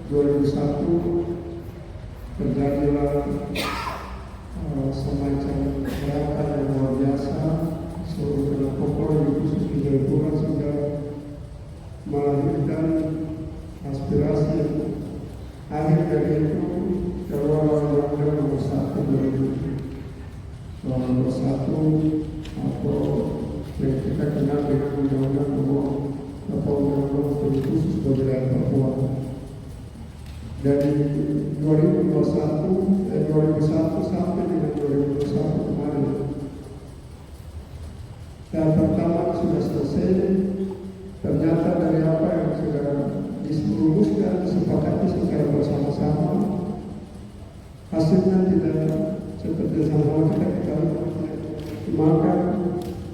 2001 terjadilah semacam gerakan yang luar biasa seluruh pokok di khusus di Jayapura sehingga melahirkan aspirasi akhir dari itu keluar Undang-Undang Nomor 1 atau yang kita kenal dengan Undang-Undang Nomor khusus wilayah Papua. Dari 2001 sampai dengan 2021 kemarin, tahap pertama sudah selesai. Ternyata dari apa yang sudah dirumuskan disepakati secara bersama-sama, hasilnya tidak seperti sama kita ketahui. Maka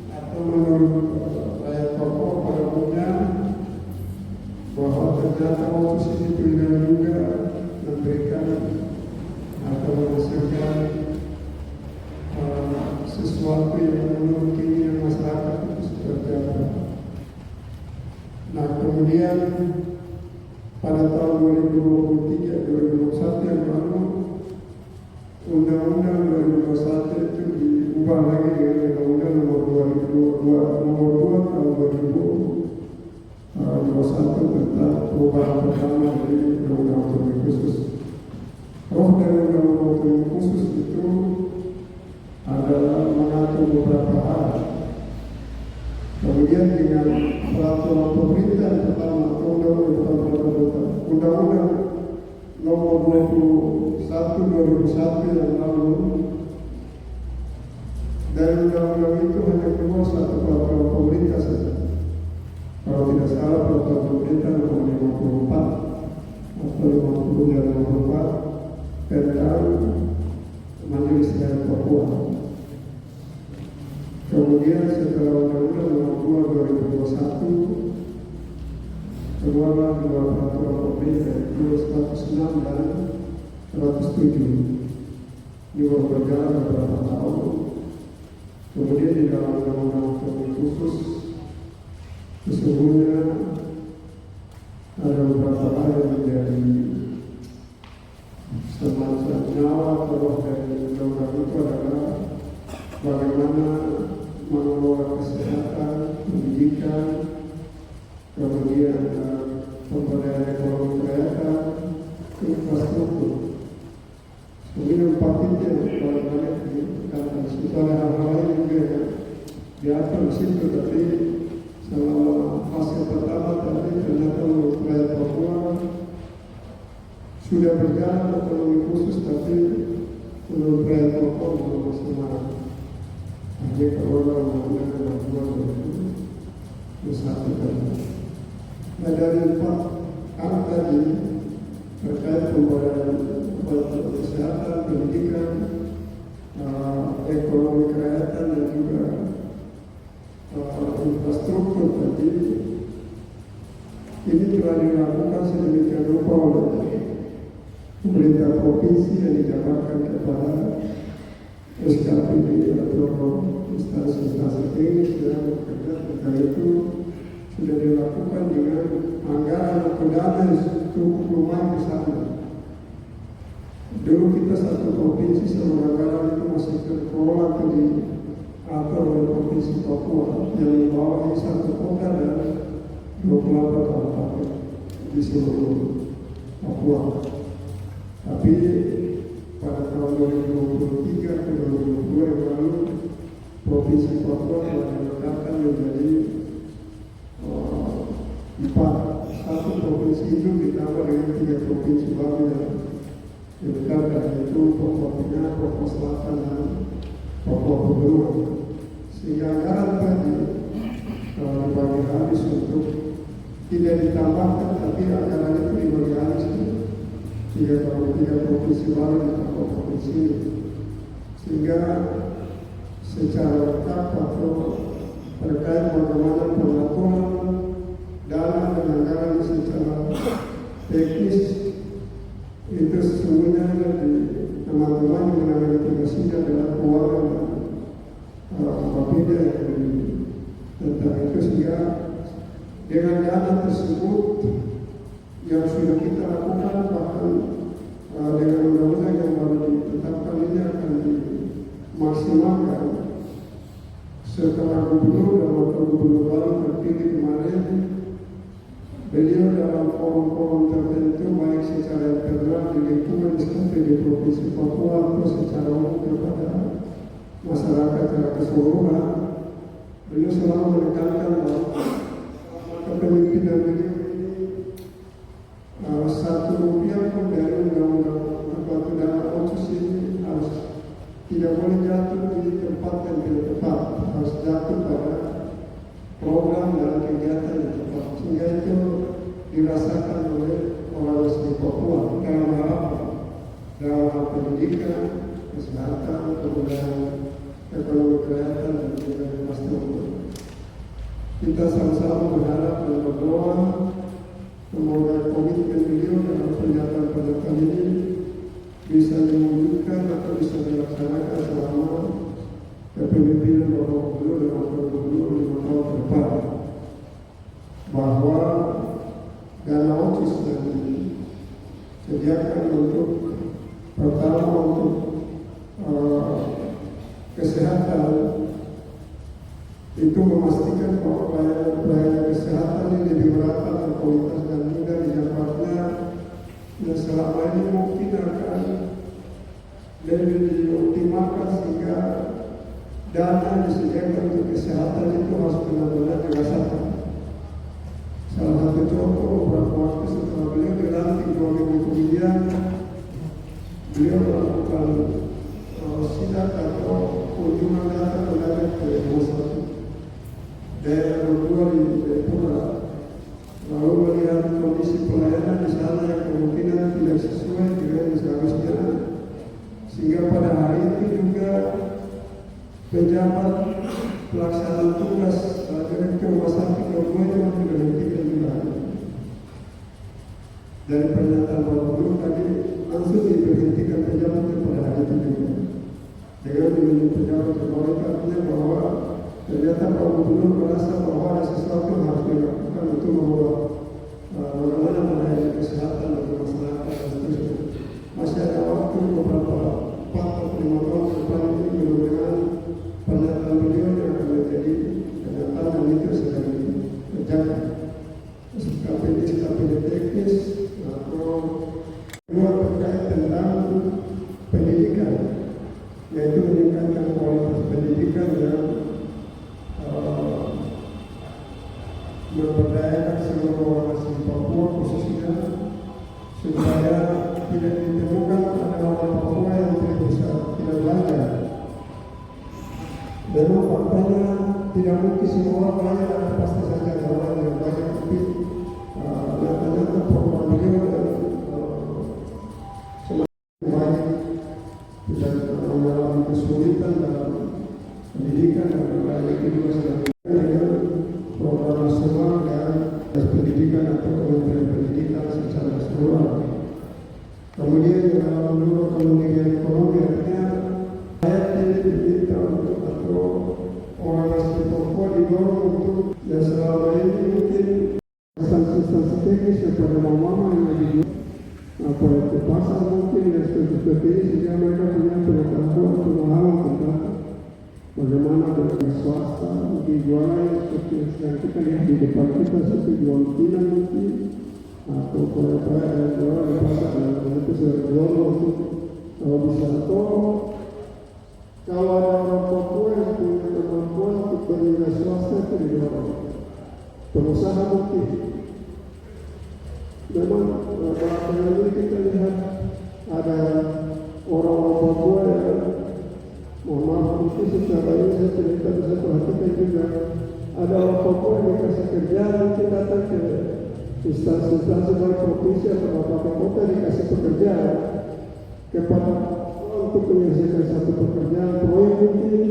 atau menurut rakyat Papua pada umumnya bahwa ternyata otsus ini juga memberikan atau menghasilkan sesuatu yang menurut keinginan masyarakat itu seperti apa. Nah, kemudian pada tahun 2021 yang lalu, Undang-Undang 2021 itu diubah lagi dengan Undang-Undang Nomor 2 tahun 2021 tentang perubahan pertama dari Undang-Undang Otonomi Khusus. Roh dari Undang-Undang Otonomi Khusus itu adalah mengatur beberapa hal. Kemudian dengan peraturan pemerintah yang pertama Undang-Undang Nomor 21 2001 yang lalu, dari undang-undang itu hanya keluar satu peraturan pemerintah saja. Kalau tidak salah peraturan pemerintah nomor 54 atau 50 dan 54 tentang Majelis Daerah Papua. Kemudian setelah Undang-Undang Nomor 2 2021 keluarlah dua peraturan pemerintah, yaitu 106 dan 107. Ini baru berjalan beberapa tahun. Kemudian di dalam Undang-Undang Otonomi Khusus sesungguhnya ada beberapa hal yang menjadi semacam nyawa atau dari undang-undang itu adalah bagaimana mengelola kesehatan, pendidikan, kemudian pemberdayaan ekonomi kerakyatan, infrastruktur. Kemudian 4 itu yang paling banyak dikatakan. Itu ada hal-hal lain juga yang diatur di situ, tapi selama fase pertama tadi ternyata menurut rakyat Papua sudah berjalan otonomi khusus, tapi menurut rakyat Papua belum maksimal. Hanya kalau Undang-Undang Nomor 2 2021. Nah, dari 4 hal tadi terkait pemberdayaan kesehatan, pendidikan, ekonomi kerakyatan dan juga infrastruktur tadi, ini telah dilakukan sedemikian rupa oleh pemerintah provinsi yang dijabarkan kepada SKPD atau instansi-instansi teknis yang bekerja tentang itu sudah dilakukan dengan anggaran atau dana yang cukup lumayan besar. Dulu kita satu provinsi sama anggaran itu masih terkelola atau oleh provinsi Papua yang membawahi satu kota dan 28 kabupaten di seluruh Papua. Tapi pada tahun 2023 ke 2022 yang lalu, provinsi Papua telah diletakkan menjadi 4. Satu provinsi itu ditambah dengan 3 provinsi baru yang diletakkan, yaitu Papua Tengah, Papua Selatan, dan Papua Pegunungan. Sehingga anggaran tadi dibagi habis untuk tidak ditambahkan, tapi anggaran itu dibagi habis 3 provinsi baru di Papua provinsi ini. Sehingga secara lengkap atau terkait bagaimana pengaturan dana dan anggaran secara teknis itu sesungguhnya dari teman-teman yang menangani tugas ini adalah keuangan Bapeda tentang itu, sehingga dengan dana tersebut yang sudah kita lakukan maksimalkan setelah gubernur dan wakil gubernur baru terpilih kemarin. Beliau dalam forum-forum tertentu baik secara internal di lingkungan seperti di Provinsi Papua atau secara umum kepada masyarakat secara keseluruhan, beliau selalu menekankan bahwa kepemimpinan beliau ini Rp1 pun dari undang-undang atau dana otsus ini harus tidak boleh jatuh di tempat yang tidak tepat, harus jatuh pada program dan kegiatan yang tepat, sehingga itu dirasakan oleh orang asli Papua dalam hal pendidikan, kesehatan, kemudian ekonomi kreatif dan juga infrastruktur. Kita sama-sama berharap dan berdoa semoga komitmen beliau dalam pernyataan ini bisa diwujudkan atau bisa dilaksanakan selama kepemimpinan Bapak Gubernur dan Wakil Gubernur 5 tahun ke depan, bahwa dana otsus yang disediakan untuk pertama untuk kesehatan itu memastikan bahwa pelayanan kesehatan ini lebih merata dan kualitas dan mudah didapatnya, dan selama ini mungkin akan lebih dioptimalkan sehingga dana yang disediakan untuk kesehatan itu harus benar-benar dirasakan. Salah satu contoh beberapa waktu setelah beliau dilantik 2 minggu kemudian, beliau melakukan sidak atau kunjungan datang ke daerah berdua di Jayapura, lalu melihat kondisi pelayanan di sana yang kemungkinan tidak sesuai dengan yang seharusnya, sehingga pada hari itu juga pejabat pelaksana tugas direktur rumah sakit Lomboy itu diberhentikan juga. Dari pernyataan Bapak Gubernur tadi langsung diberhentikan pejabat pada hari itu juga. Dengan menunjuk pejabat itu artinya bahwa ternyata Pak Gubernur merasa bahwa ada sesuatu yang harus dilakukan untuk membawa bagaimana melayani kesehatan bagi masyarakat dan seterusnya. Masih ada waktu beberapa 4 atau 5 tahun ke depan ini, mudah-mudahan pernyataan beliau yang akan menjadi kenyataan dan itu sedang dikerjakan. Strategi teknis atau kedua terkait tentang pendidikan, yaitu meningkatkan kualitas pendidikan yang memberdayakan seluruh orang asli Papua, khususnya supaya tidak ditemukan ada orang Papua yang tidak bisa tidak belajar. Memang faktanya tidak mungkin semua orang belajar, ada pasti saja ada orang yang belajar, tapi nyata-nyata program beliau semakin baik, tidak mengalami kesulitan dalam pendidikan dan berbagai juga sedang dengan program nasional dan pendidikan atau Kementerian Pendidikan secara keseluruhan. Kemudian dalam mendorong kemandirian ekonomi, artinya rakyat ini diminta untuk atau orang asli Papua didorong untuk yang selama ini mungkin instansi teknis kepada mama yang ada di proyek pasar mungkin dan seperti ini, sehingga mereka punya pengetahuan pemahaman tentang bagaimana dengan swasta dijualnya seperti yang kita lihat di depan kita, seperti jual pinang mungkin atau proyek-proyek yang jual di pasar dan itu sudah jual untuk kalau bisa atau kalau ada orang Papua yang punya kemampuan untuk berwira swasta itu dijual pengusaha mungkin. Memang belakangan ini kita lihat ada orang-orang Papua yang mohon maaf mungkin secara ini saya cerita bisa perhatikan juga ada orang Papua yang dikasih kerja, mungkin datang ke instansi-instansi baik provinsi atau kabupaten kota dikasih pekerjaan kepada untuk menyelesaikan satu pekerjaan proyek mungkin,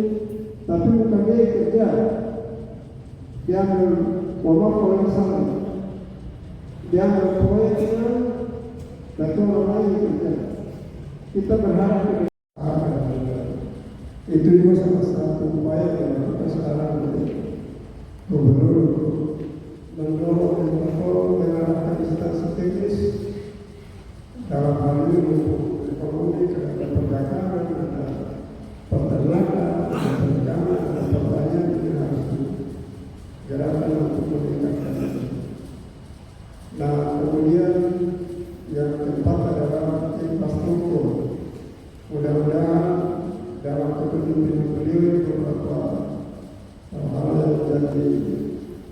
tapi bukan dia kerja, dia ambil mohon maaf kalau yang salah, dia ambil proyeknya dan orang lain kerja. Kita berharap itu juga salah satu upaya yang kita sekarang Gubernur mendorong dan mendorong mengarahkan instansi teknis dalam hal ini untuk ekonomi, perdagangan, peternakan, perikanan, dan pertanian ini harus digerakkan untuk meningkatkan itu. Nah, kemudian yang keempat adalah infrastruktur. Mudah-mudahan dalam kepemimpinan beliau beberapa hal yang menjadi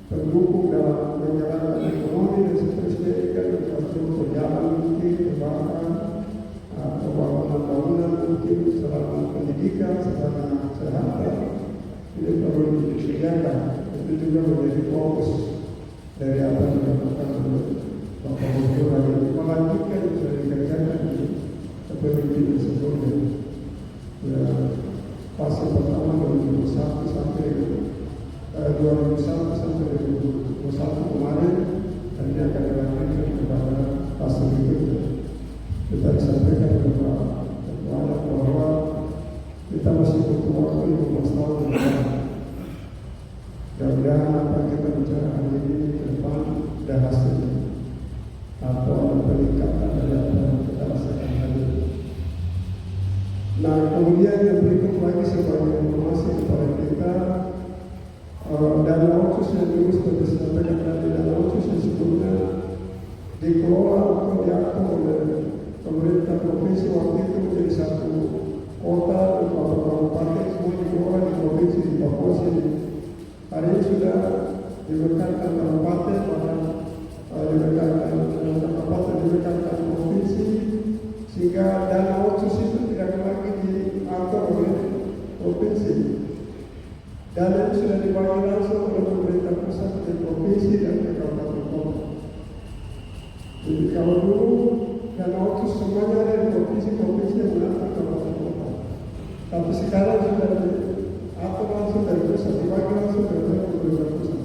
pendukung dalam menjalankan ekonomi dan seterusnya kan infrastruktur jalan mungkin, pembangunan bangunan mungkin, sarana pendidikan, sarana kesehatan ini perlu disediakan. Itu juga menjadi fokus dari apa yang dilakukan oleh Bapak Gubernur hari ini, melanjutkan yang sudah dikerjakan di kepemimpinan sebelumnya. Ya, fase pertama 2001 sampai 2001 kemarin, dan ini akan dilanjutkan kepada fase berikutnya. Kita disampaikan kepada bahwa kita masih butuh waktu 15 tahun ke depan. Mudah-mudahan apa yang kita bicara hari ini ke depan ada hasilnya, atau ada peningkatan dari apa yang kita rasakan hari ini. Nah, kemudian yang berikut lagi sebagai informasi kepada kita, dana otsus yang dulu sudah disampaikan tadi, dana otsus yang sebelumnya dikelola atau diatur oleh pemerintah provinsi waktu itu menjadi satu kota dan beberapa kabupaten, semua dikelola di provinsi di Papua sini. Hari ini sudah dilekatkan kabupaten, dilekatkan provinsi, sehingga dana otsus itu tidak lagi diatur oleh provinsi. Dana itu sudah dibagi langsung oleh pemerintah pusat di provinsi dan ke kabupaten kota. Jadi kalau dulu dana otsus semuanya ada di provinsi yang menanggung kabupaten kota, tapi sekarang sudah diatur langsung dari pusat, dibagi langsung dari pemerintah pusat.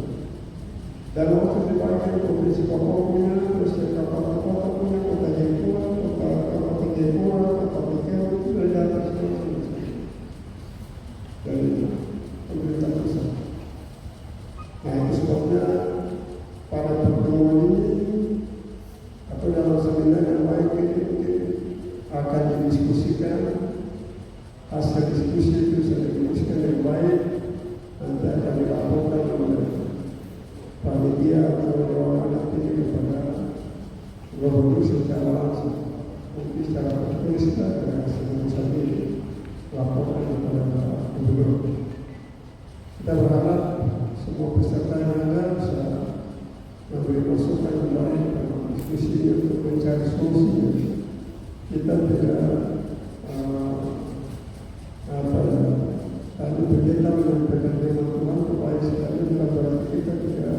Dana otsus dibagi di provinsi Papua punya, terus ke kabupaten kota punya, kota Jayapura, kabupaten Jayapura, kabupaten Kero, itu sudah diatur semua dari pemerintah pusat. Nah, itu sebabnya pada pertemuan ini atau dalam seminar yang baik ini mungkin akan didiskusikan, hasil diskusi itu bisa didiskusikan yang baik, nanti akan dilaporkan oleh panitia atau dewan nanti kepada gubernur secara langsung, mungkin secara tertulis dan hasil keputusan ini laporkan kepada gubernur. Kita berharap semua peserta yang ada bisa memberi masukan yang baik dalam diskusi ini untuk mencari solusi. Kita tidak tadi berkaitan dengan Tuhan baik sekali, bukan berarti kita tidak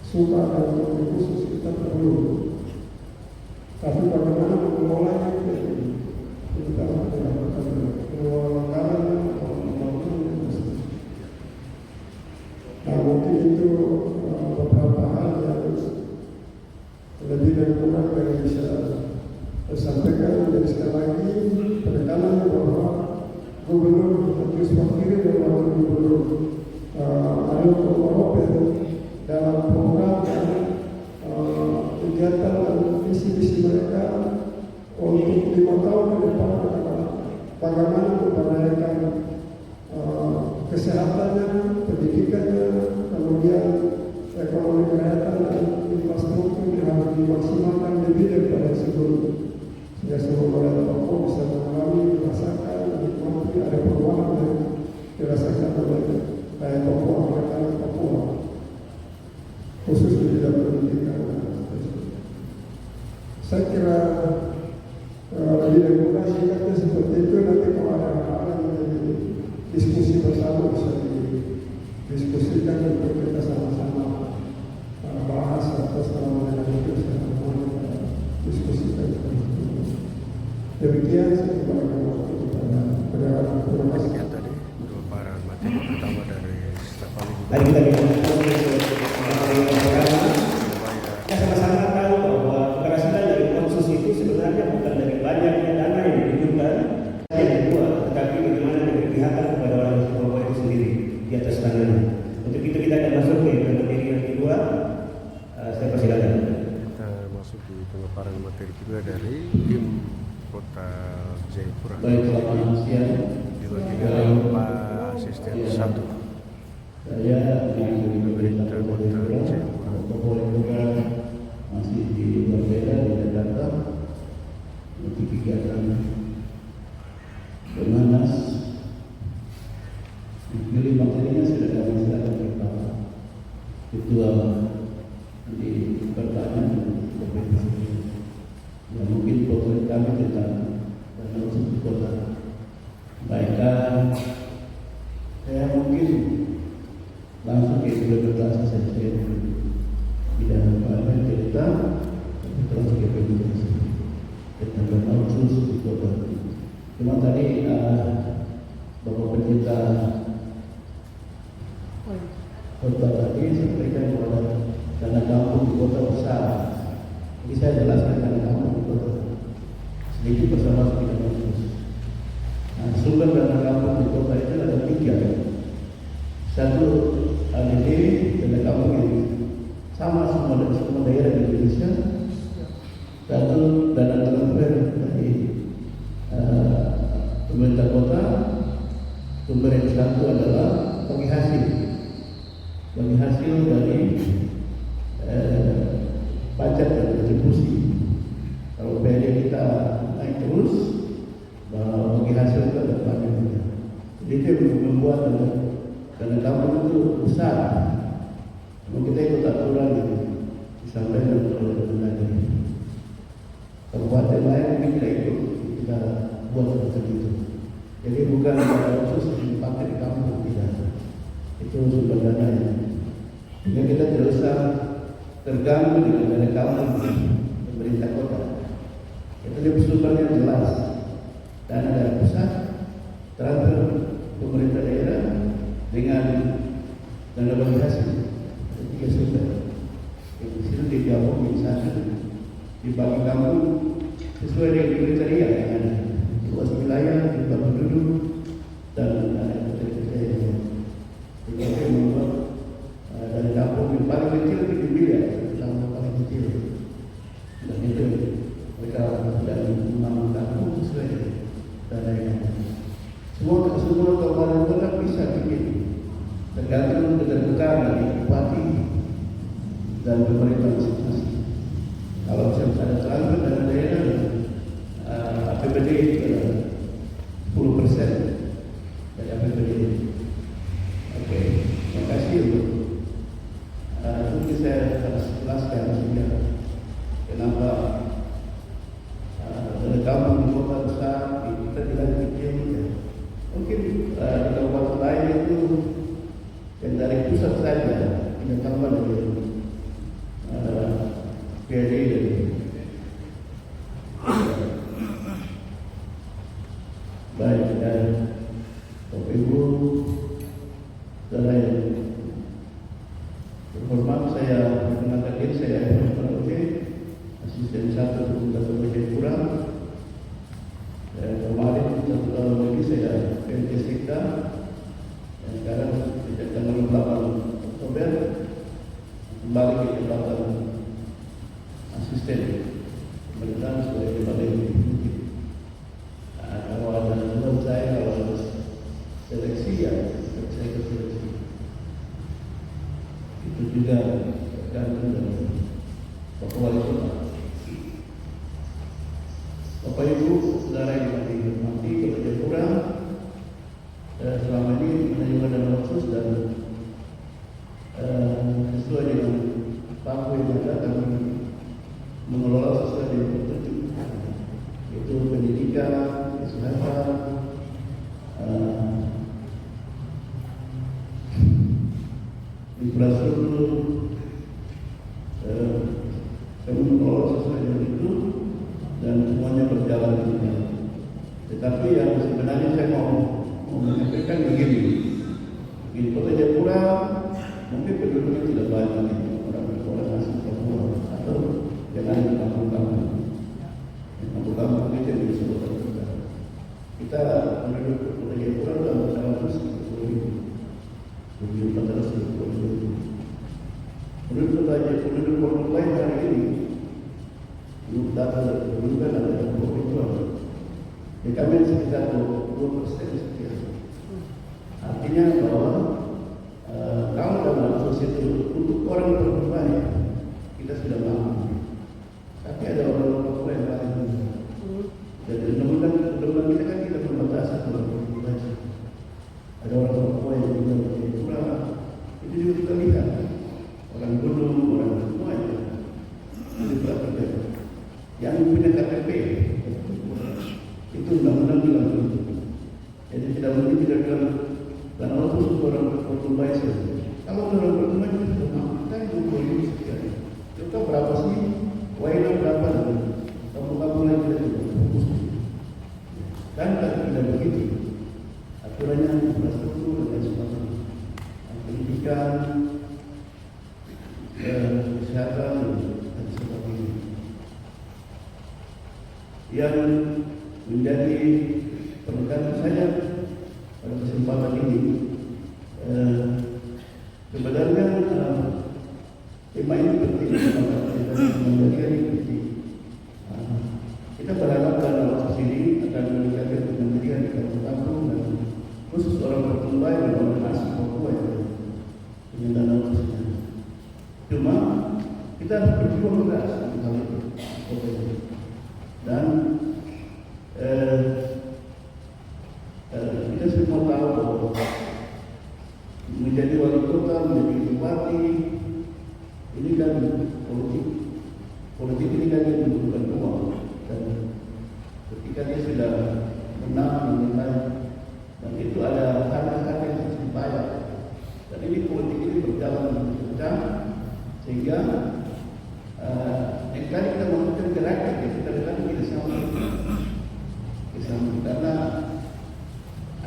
suka dan lebih khusus, kita perlu. Tapi bagaimana mengelolanya kita melakukan pengelolaan. Nah, mungkin itu beberapa hal yang lebih dan kurang yang bisa disampaikan. Dan sekali lagi penekanan bahwa Gubernur Terus Wakil dan Wakil Gubernur Aryo Korope dalam program dan kegiatan dan visi-visi mereka untuk 5 tahun ke depan adalah bagaimana memperdayakan kesehatannya, pendidikannya, kemudian ekonomi kesehatan dan infrastruktur yang harus dimaksimalkan lebih daripada sebelumnya. Sehingga seluruh rakyat Papua bisa mengalami, merasakan, menikmati ada perubahan yang dirasakan oleh rakyat Papua, anak-anak Papua, khusus di bidang pendidikan. Saya kira lebih dan kurang singkatnya seperti itu. Nanti kalau ada hal yang menjadi diskusi bersama bisa didiskusikan untuk kita sama-sama bahas atas nama itu sama diskusikan. Demikian saya berikan waktu kepada terima kasih. Tadi paparan materi pertama dari staf ahli. Mari kita sama-sama tahu bahwa keberhasilan dari otsus itu sebenarnya bukan dari banyaknya dana yang ditujukan yang kedua, tetapi bagaimana keberpihakan kepada orang Papua itu sendiri di atas tanahnya. Untuk itu kita akan masuk ke materi yang kedua. Saya persilakan. Kita masuk di pemaparan materi kedua dari tim Kota Jayapura. Baik, selamat siang. Juga tinggal Pak Asisten 1. Saya di pemerintah Kota Jayapura. Boleh juga masih di berbeda di Jakarta. Untuk kegiatan Bermanas. Pilih materinya sudah kami serahkan kepada Ketua di pertanyaan yang mungkin potret kami tentang dana otsus kota. Baiklah, saya mungkin langsung ke implementasi saja. Tidak ada cerita, tapi terus ke implementasi tentang dana otsus di kota. Cuma tadi Bapak Pencinta Kota tadi sampaikan kepada dana kampung di kota besar. Jadi saya jelaskan dana kampung di kota sedikit bersama dengan khusus. Nah, sumber dana kampung di kota itu ada 3. Satu, ADD, dana kampung yang sama semua daerah di Indonesia. Satu, dana transfer dari pemerintah kota. Sumber yang satu adalah bagi hasil dari pajak dan retribusi. Kalau PLD kita naik terus, bagi hasil itu ada pajak juga. Jadi itu membuat dana kampung itu besar. Namun kita ikut aturan gitu, disampaikan oleh tenaga. Kabupaten lain mungkin tidak ikut, kita buat seperti itu. Jadi bukan dana khusus dipakai di kampung, tidak. Itu sumber dananya. Sehingga kita tidak usah terganggu dengan dana kampung pemerintah kota. Itu lebih sumbernya jelas. Dana dari pusat, transfer pemerintah daerah dengan dana bagi hasil. Ada 3 sumber. Itu situ digabung di sana, dibagi kampung sesuai dengan kriteria yang ada. Luas wilayah, jumlah penduduk, dan kriteria yang ada. Jadi membuat dari kampung yang paling kecil itu dipilih, yang paling kecil. Dan itu mereka dari membangun kampung sesuai dana yang ada. Semua kabupaten kota bisa bikin, tergantung keterbukaan dari bupati dan pemerintah masing-masing. Kalau misalnya ada transfer dana daerah, APBD itu 10% dari APBD. Oke, terima kasih untuk mungkin saya harus jelaskan juga kenapa dari kampung di kota besar kita tidak kecil. Mungkin di kabupaten lain itu yang dari pusat saja tidak tambah dari PLD. Baik, dan Bapak Ibu saudara yang terhormat, saya perkenalkan diri, saya Asisten 1 Kota Jayapura. Kemarin 1 tahun lagi saya PNT Sekda, dan sekarang sejak tanggal 8 Oktober kembali ke jabatan asisten pemerintahan sebagai kepala eksekutif. Kalau ada menurut saya, kalau harus seleksi ya saya ikut seleksi. Itu juga tergantung dari Bapak Wali Kota. Bapak Ibu saudara yang dihormati, Kota Jayapura selama ini menerima dana otsus dan sesuai dengan paku yang ada, kami mengelola sesuai dengan petunjuk, yaitu pendidikan, kesehatan, infrastruktur. Kami mengelola sesuai dengan itu dan semuanya berjalan dengan. Tetapi yang sebenarnya saya mau menyampaikan begini, di Kota Jayapura mungkin penduduknya tidak banyak, orang asli Papua atau yang ada di kampung-kampung. Kampung-kampung itu yang disebut kita. Kita penduduk Kota Jayapura dalam 140.000. Penduduk Kota Jayapura, penduduk lain hari ini belum data dan penduduk ada di Papua itu Ya kami sekitar 20% sekian. Artinya bahwa kalau dalam proses itu untuk orang berbanyak kita sudah mampu. Tapi ada orang Papua yang paling mudah. Jadi undang-undang kita kan tidak membatasi orang berbanyak. Ada orang Papua yang juga berkurang. Itu juga kita lihat. Orang gunung, orang semua itu. Jadi perhatikan. Yang punya KTP itu undang-undang bilang begitu. Jadi tidak mungkin tidak bilang karena orang bertumbuh saja. Kalau orang bertumbuh itu sudah mampu, kita yang boleh sekian. Kita berapa sih? Wailah berapa? Kamu lagi tidak fokus. Dan tidak begitu. Aturannya infrastruktur dan sebagainya. Pendidikan, kesehatan dan sebagainya. Yang menjadi penekangan saya pada kesempatan ini sebenarnya tema ini penting kita menjadikan ini penting. Kita berharap dalam waktu ini akan meningkatkan kemandirian di kampung-kampung dan khusus orang bertumbuh dan orang asli Papua dengan dana khususnya. Cuma kita harus berjuang keras untuk hal itu. Dan kita semua tahu bahwa menjadi wali kota, menjadi bupati ini kan politik ini kan yang membutuhkan uang. Dan ketika dia sudah menang menilai dan itu ada harga-harga yang harus dibayar. Dan ini politik ini berjalan kencang sehingga yang kali kita melakukan gerakan kita datang kita sama karena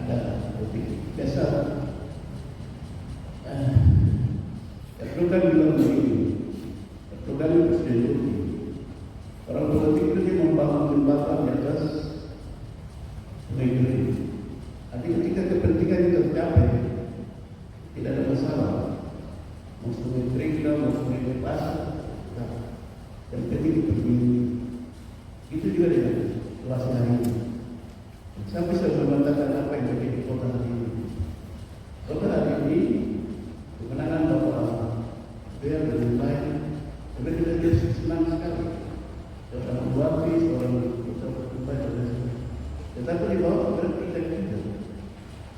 ada politik biasa. Erdogan bilang begini, Erdogan itu presiden orang politik itu dia membangun jembatan di atas negeri. Tapi ketika kepentingan itu tercapai, tidak ada masalah. Maksudnya mereka, maksudnya pasar, yang penting begini. Itu juga dengan kelas hari ini. Saya bisa membantahkan apa yang terjadi di kota hari ini. Kota hari ini, kemenangan Bapak Biar dan lain, sebenarnya dia senang sekali. Seorang bupati, seorang kota dan lain. Tetapi di bawah berarti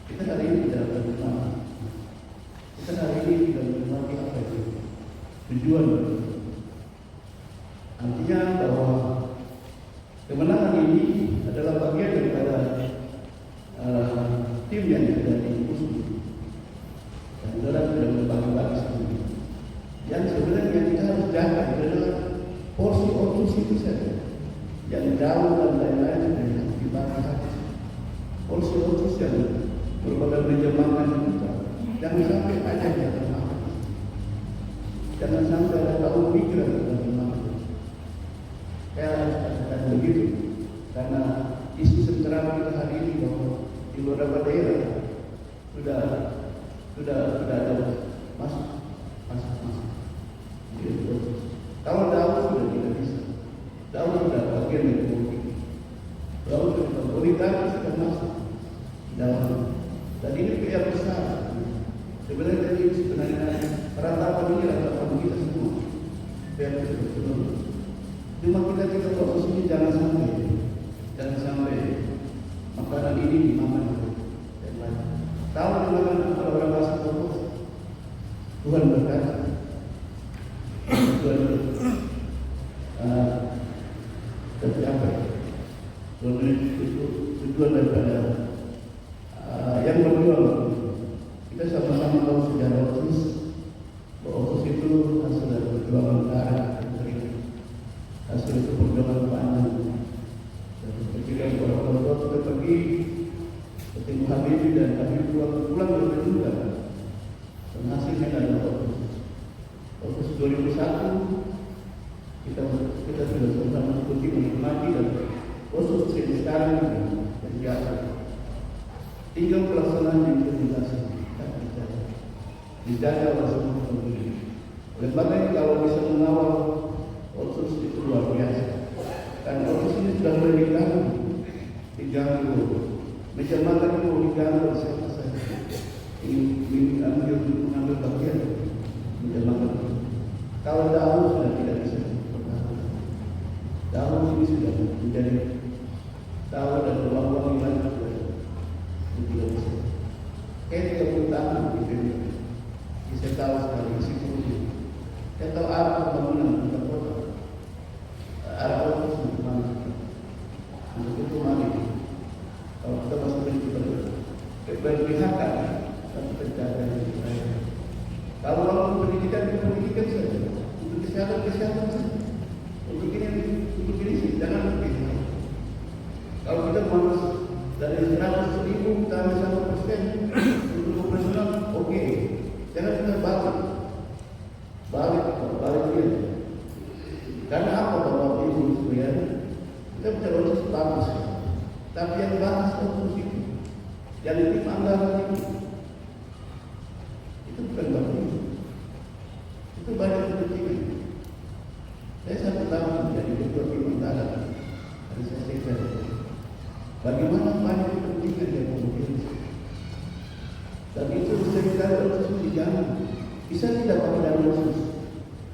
kita hari ini tidak berkenal. Kita hari ini tidak menikmati apa itu tujuan. Artinya bahwa kemenangan ini adalah bagian daripada tim yang sudah diusul dan saudara sudah berbagi-bagi sendiri. Yang sebenarnya kita harus jaga adalah porsi otus itu saja. Yang jauh dan lain-lain sudah dibagi habis. Porsi otus yang merupakan menjemahkan kita. Jangan sampai ada yang termakan. Jangan sampai ada tahu pikiran yang termakan. Saya harus katakan begitu. Karena isu sentral kita hari ini bahwa di beberapa daerah sudah ada masuk. Kalau Daud sudah tidak bisa. Daud sudah bagian dari politik. Daud sudah politik sudah masuk dalam. Dan ini PR besar. Sebenarnya peratapan ini ratapan kita semua. PR besar. Cuma kita fokus ini jangan sampai makanan ini dimakan dan lain. Tahu dimakan orang bahasa fokus. Tuhan berkata. Tercapai. Tujuan daripada yang berjuang. Kita sama-sama tahu sejarah OSIS. Bahwa OSIS itu hasil dari perjuangan darah hasil itu perjuangan panjang. Dan ketika orang-orang kita pergi ketemu Habibie dan Habibie pulang juga. Dan hasilnya adalah OSIS 2001 kita sudah sama-sama mengikuti menikmati dan OSIS sekarang terjadi. Tinggal pelaksanaan implementasi dijaga oleh semua pembeli. Oleh sebab itu kalau bisa mengawal OSIS itu luar biasa. Dan OSIS ini sudah mulai dilakukan diganggu, meja makan itu diganggu siapa saja ingin mengambil bagian meja makan. Kalau dahulu sudah tidak bisa, dahulu ini sudah menjadi dahulu dan ruang-ruang yang lain sudah tidak bisa. Tidak utama gitu. Saya tahu sekali isi perutnya. Saya tahu arah pembangunan kita kota, arah kota mana. Untuk itu mari kalau kita masih berpihak tapi terjaga yang baik. Kalau orang pendidikan saja, untuk kesehatan saja, untuk ini jangan berpihak. Kalau kita harus dari 100.000 tambah 1% untuk operasional, oke. Jangan kita balik dia. Karena apa Bapak Ibu sekalian? Kita bicara otsus bagus, tapi yang bahas otsus itu, yang tim anggaran itu bukan Bapak Ibu. Itu banyak kepentingan. Saya satu tahun menjadi ketua tim anggaran, dan saya sektor. Bagaimana banyak kepentingan yang memiliki. Dan itu bisa kita otsus dijamin. Bisa tidak pakai dana otsus,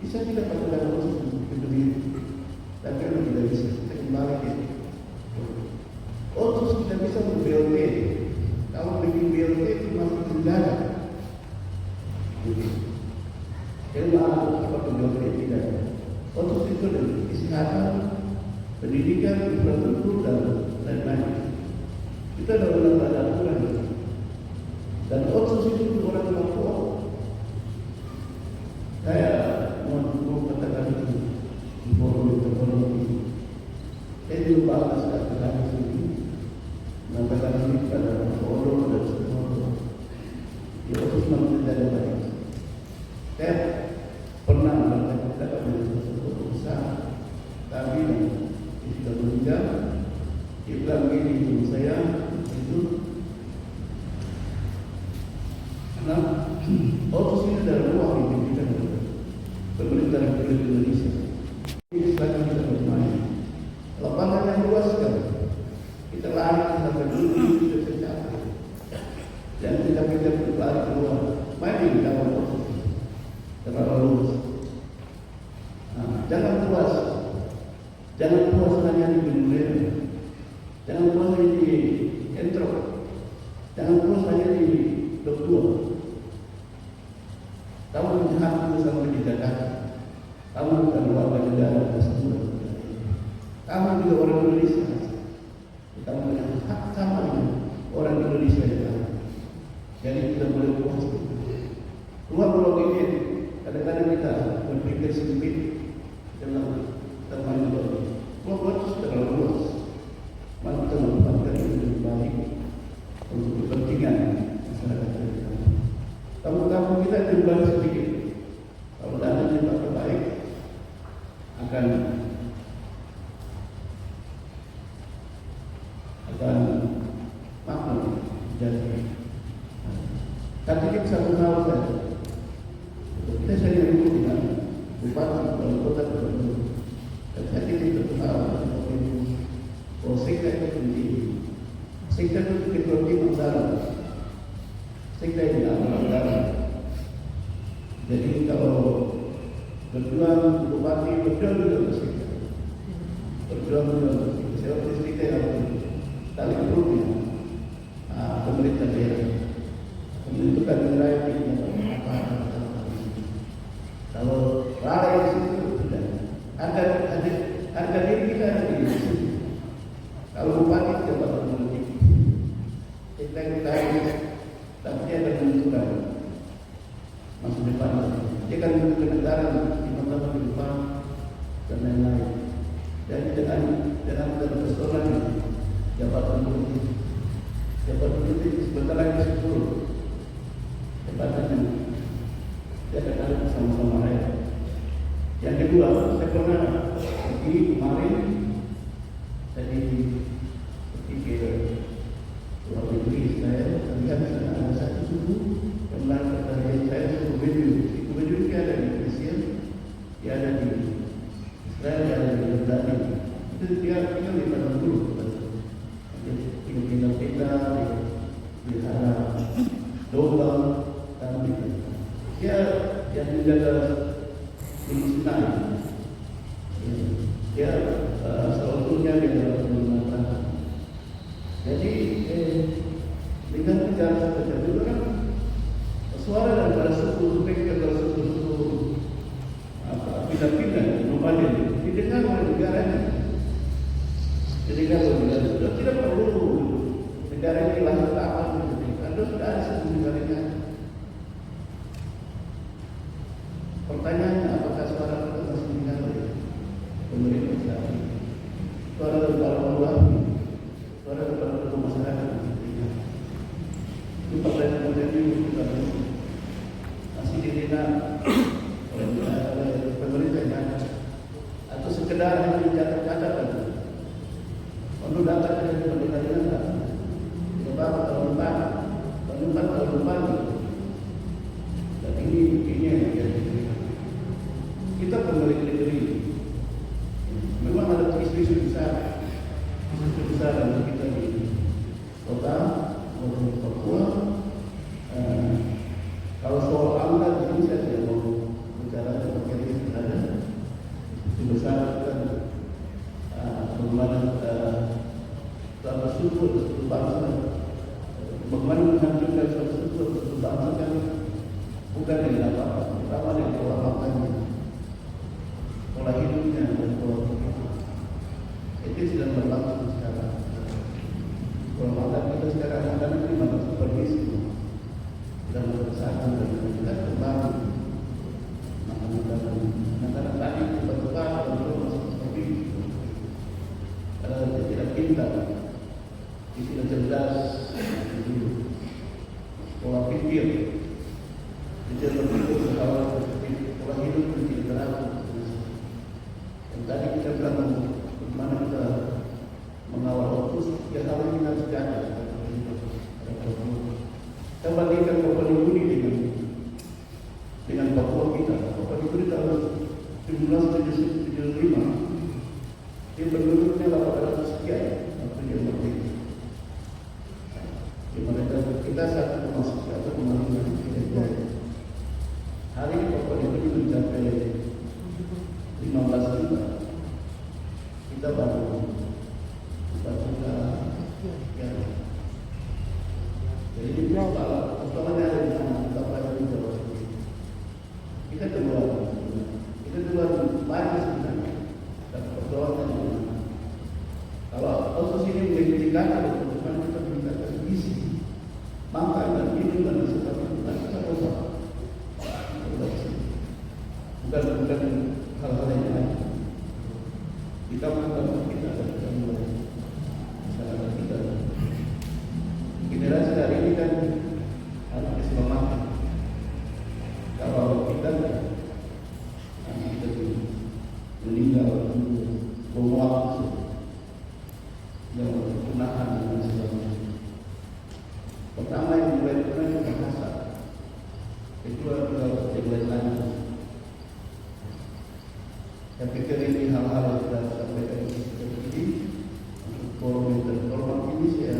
bisa tidak pakai dana otsus untuk diri. Tapi kalau tidak bisa, kita kembali ke otsus kita bisa ber-BLT. Kalau bikin BLT itu masih kendala. Jadi apa BLT tidak? Otsus itu adalah kesehatan, pendidikan, infrastruktur dan lain-lain. Itu adalah aturan. Dan otsus itu orang Papua. Saya mau katakan itu di forum ini. Saya juga bahas kata-kata ini. Mengatakan ini pada forum dan semua. Di otsus memang tidak ada baik. Saya pernah mengatakan dengan sesuatu besar. Kami sudah meninggal. Dia bilang begini, saya itu karena otsus ini adalah ruang yang diberikan oleh pemerintah Republik Indonesia. Ini sekarang kita bermain. Lapangan yang luas sekali. Kita lari sampai dulu kita tercapai. Dan kita lari keluar. Main di dalam otsus. Terlalu luas. Jangan puas. Jangan puas hanya di dunia. Jangan puas hanya di entro. Jangan puas hanya di doktor. Kamu menjahat sampai di Jakarta. Kamu bukan warga negara tersebut. Kamu juga orang Indonesia. Kamu punya hak sama dengan orang Indonesia juga. Jadi kita boleh puas. Ruang-ruang ini kadang-kadang kita berpikir sempit dalam teman kita. Ruang-ruang itu terlalu luas. Mari kita menempatkan yang lebih baik untuk kepentingan masyarakat kita. Kamu kita kembali sedikit. Kalau dana dipakai baik akan makmur jadi. Tapi kita satu hal saja. Kita sering ribut dengan bupati wali kota gubernur. Dan saya tidak tahu bahwa sekda itu penting. Sekda itu ketua tim anggaran. Sekda ini anggaran. Jadi kalau berjuang bupati berjuang juga sekda. Berjuang juga sekda. Saya waktu sekda yang tali perutnya pemerintah daerah menentukan nilai apa. Kalau lalai di situ sudah harga diri kita ada di situ. Kalau bupati tidak bakal politik, kita tapi dia akan menentukan masa depan. Dia akan menentukan negara 5 tahun ke depan dan lain-lain. Jadi dengan persoalan jabatan politik. Jabatan politik sebentar lagi 10 jabatannya. Dia akan ada bersama-sama rakyat. Yang kedua, saya pernah pergi kemarin jadi pergi ke luar negeri. Saya lihat ada satu suku yang melakukan dari saya suku Bedouin. Suku Bedouin dia ada di Mesir, dia ada di Israel, dia ada di Jordania. Itu dia tinggal di padang gurun. Jadi sebelumnya dia dapat mengatakan. Jadi dengan bicara seperti itu kan suara daripada suku mereka atau suku pindah-pindah nomaden didengar oleh negaranya. Didengar oleh negara sudah tidak perlu negara ini lahir apa Anda sudah ada sebelum negaranya. Pertanyaannya apakah suara kita masih didengar oleh pemerintah saat ini? Suara daripada luar, suara daripada masyarakat itu pertanyaan yang kita masih didengar oleh pemerintah atau sekedar hanya dicatat-catat saja. Kalau data dari pemerintah beberapa tahun depan, tahun depan, dan ini yang jadi kita pemilik negeri. Memang ada isu-isu besar dalam kita di kota maupun Papua. Kalau soal anggaran ini saya tidak mau bicara terkait dengan ada isu besar kan bagaimana suku bangsa, bagaimana menghancurkan suku bangsa kan bukan dengan apa-apa, pertama dengan pola makannya, pola hidupnya dan pola pikirnya. Itu sedang berlangsung sekarang. Pola makan kita sekarang makanan ini makan supervisi dan berusaha dan kita kembali makanan tadi tiba-tiba masih seperti itu. Dia tidak pintar, dia tidak cerdas, pola pikir, dia tidak berpikir pola hidup yang tidak teratur. Dan tadi kita bilang bagaimana kita mengawal fokus, ya kalau ini harus jaga. Kita bandingkan Papua Nugini dengan Papua kita. Papua Nugini tahun 1775 dia penduduknya 800 sekian waktu dia merdeka. Di mana kita 1,5 hari ini Papua Nugini mencapai 15 juta. Kita baru 4 juta ya. Jadi ini persoalannya ada di sana, kita pelajari terus. Kita keluar banyak sebenarnya. Dan persoalannya di mana? Kalau otsus ini menjadikan bagaimana kita meningkatkan gizi, makan dan minum dan seperti itu, kita ubah. Bukan hal-hal yang lain. Kita makan kita dan masyarakat kita. Generasi hari ini kan harus diselamatkan. Kalau kita meninggal waktu yang kepunahan dan sebagainya. Pertama yang mulai punah itu bahasa. Kedua adalah yang lain. Saya pikir ini hal-hal yang sudah sampaikan seperti ini untuk forum ini saya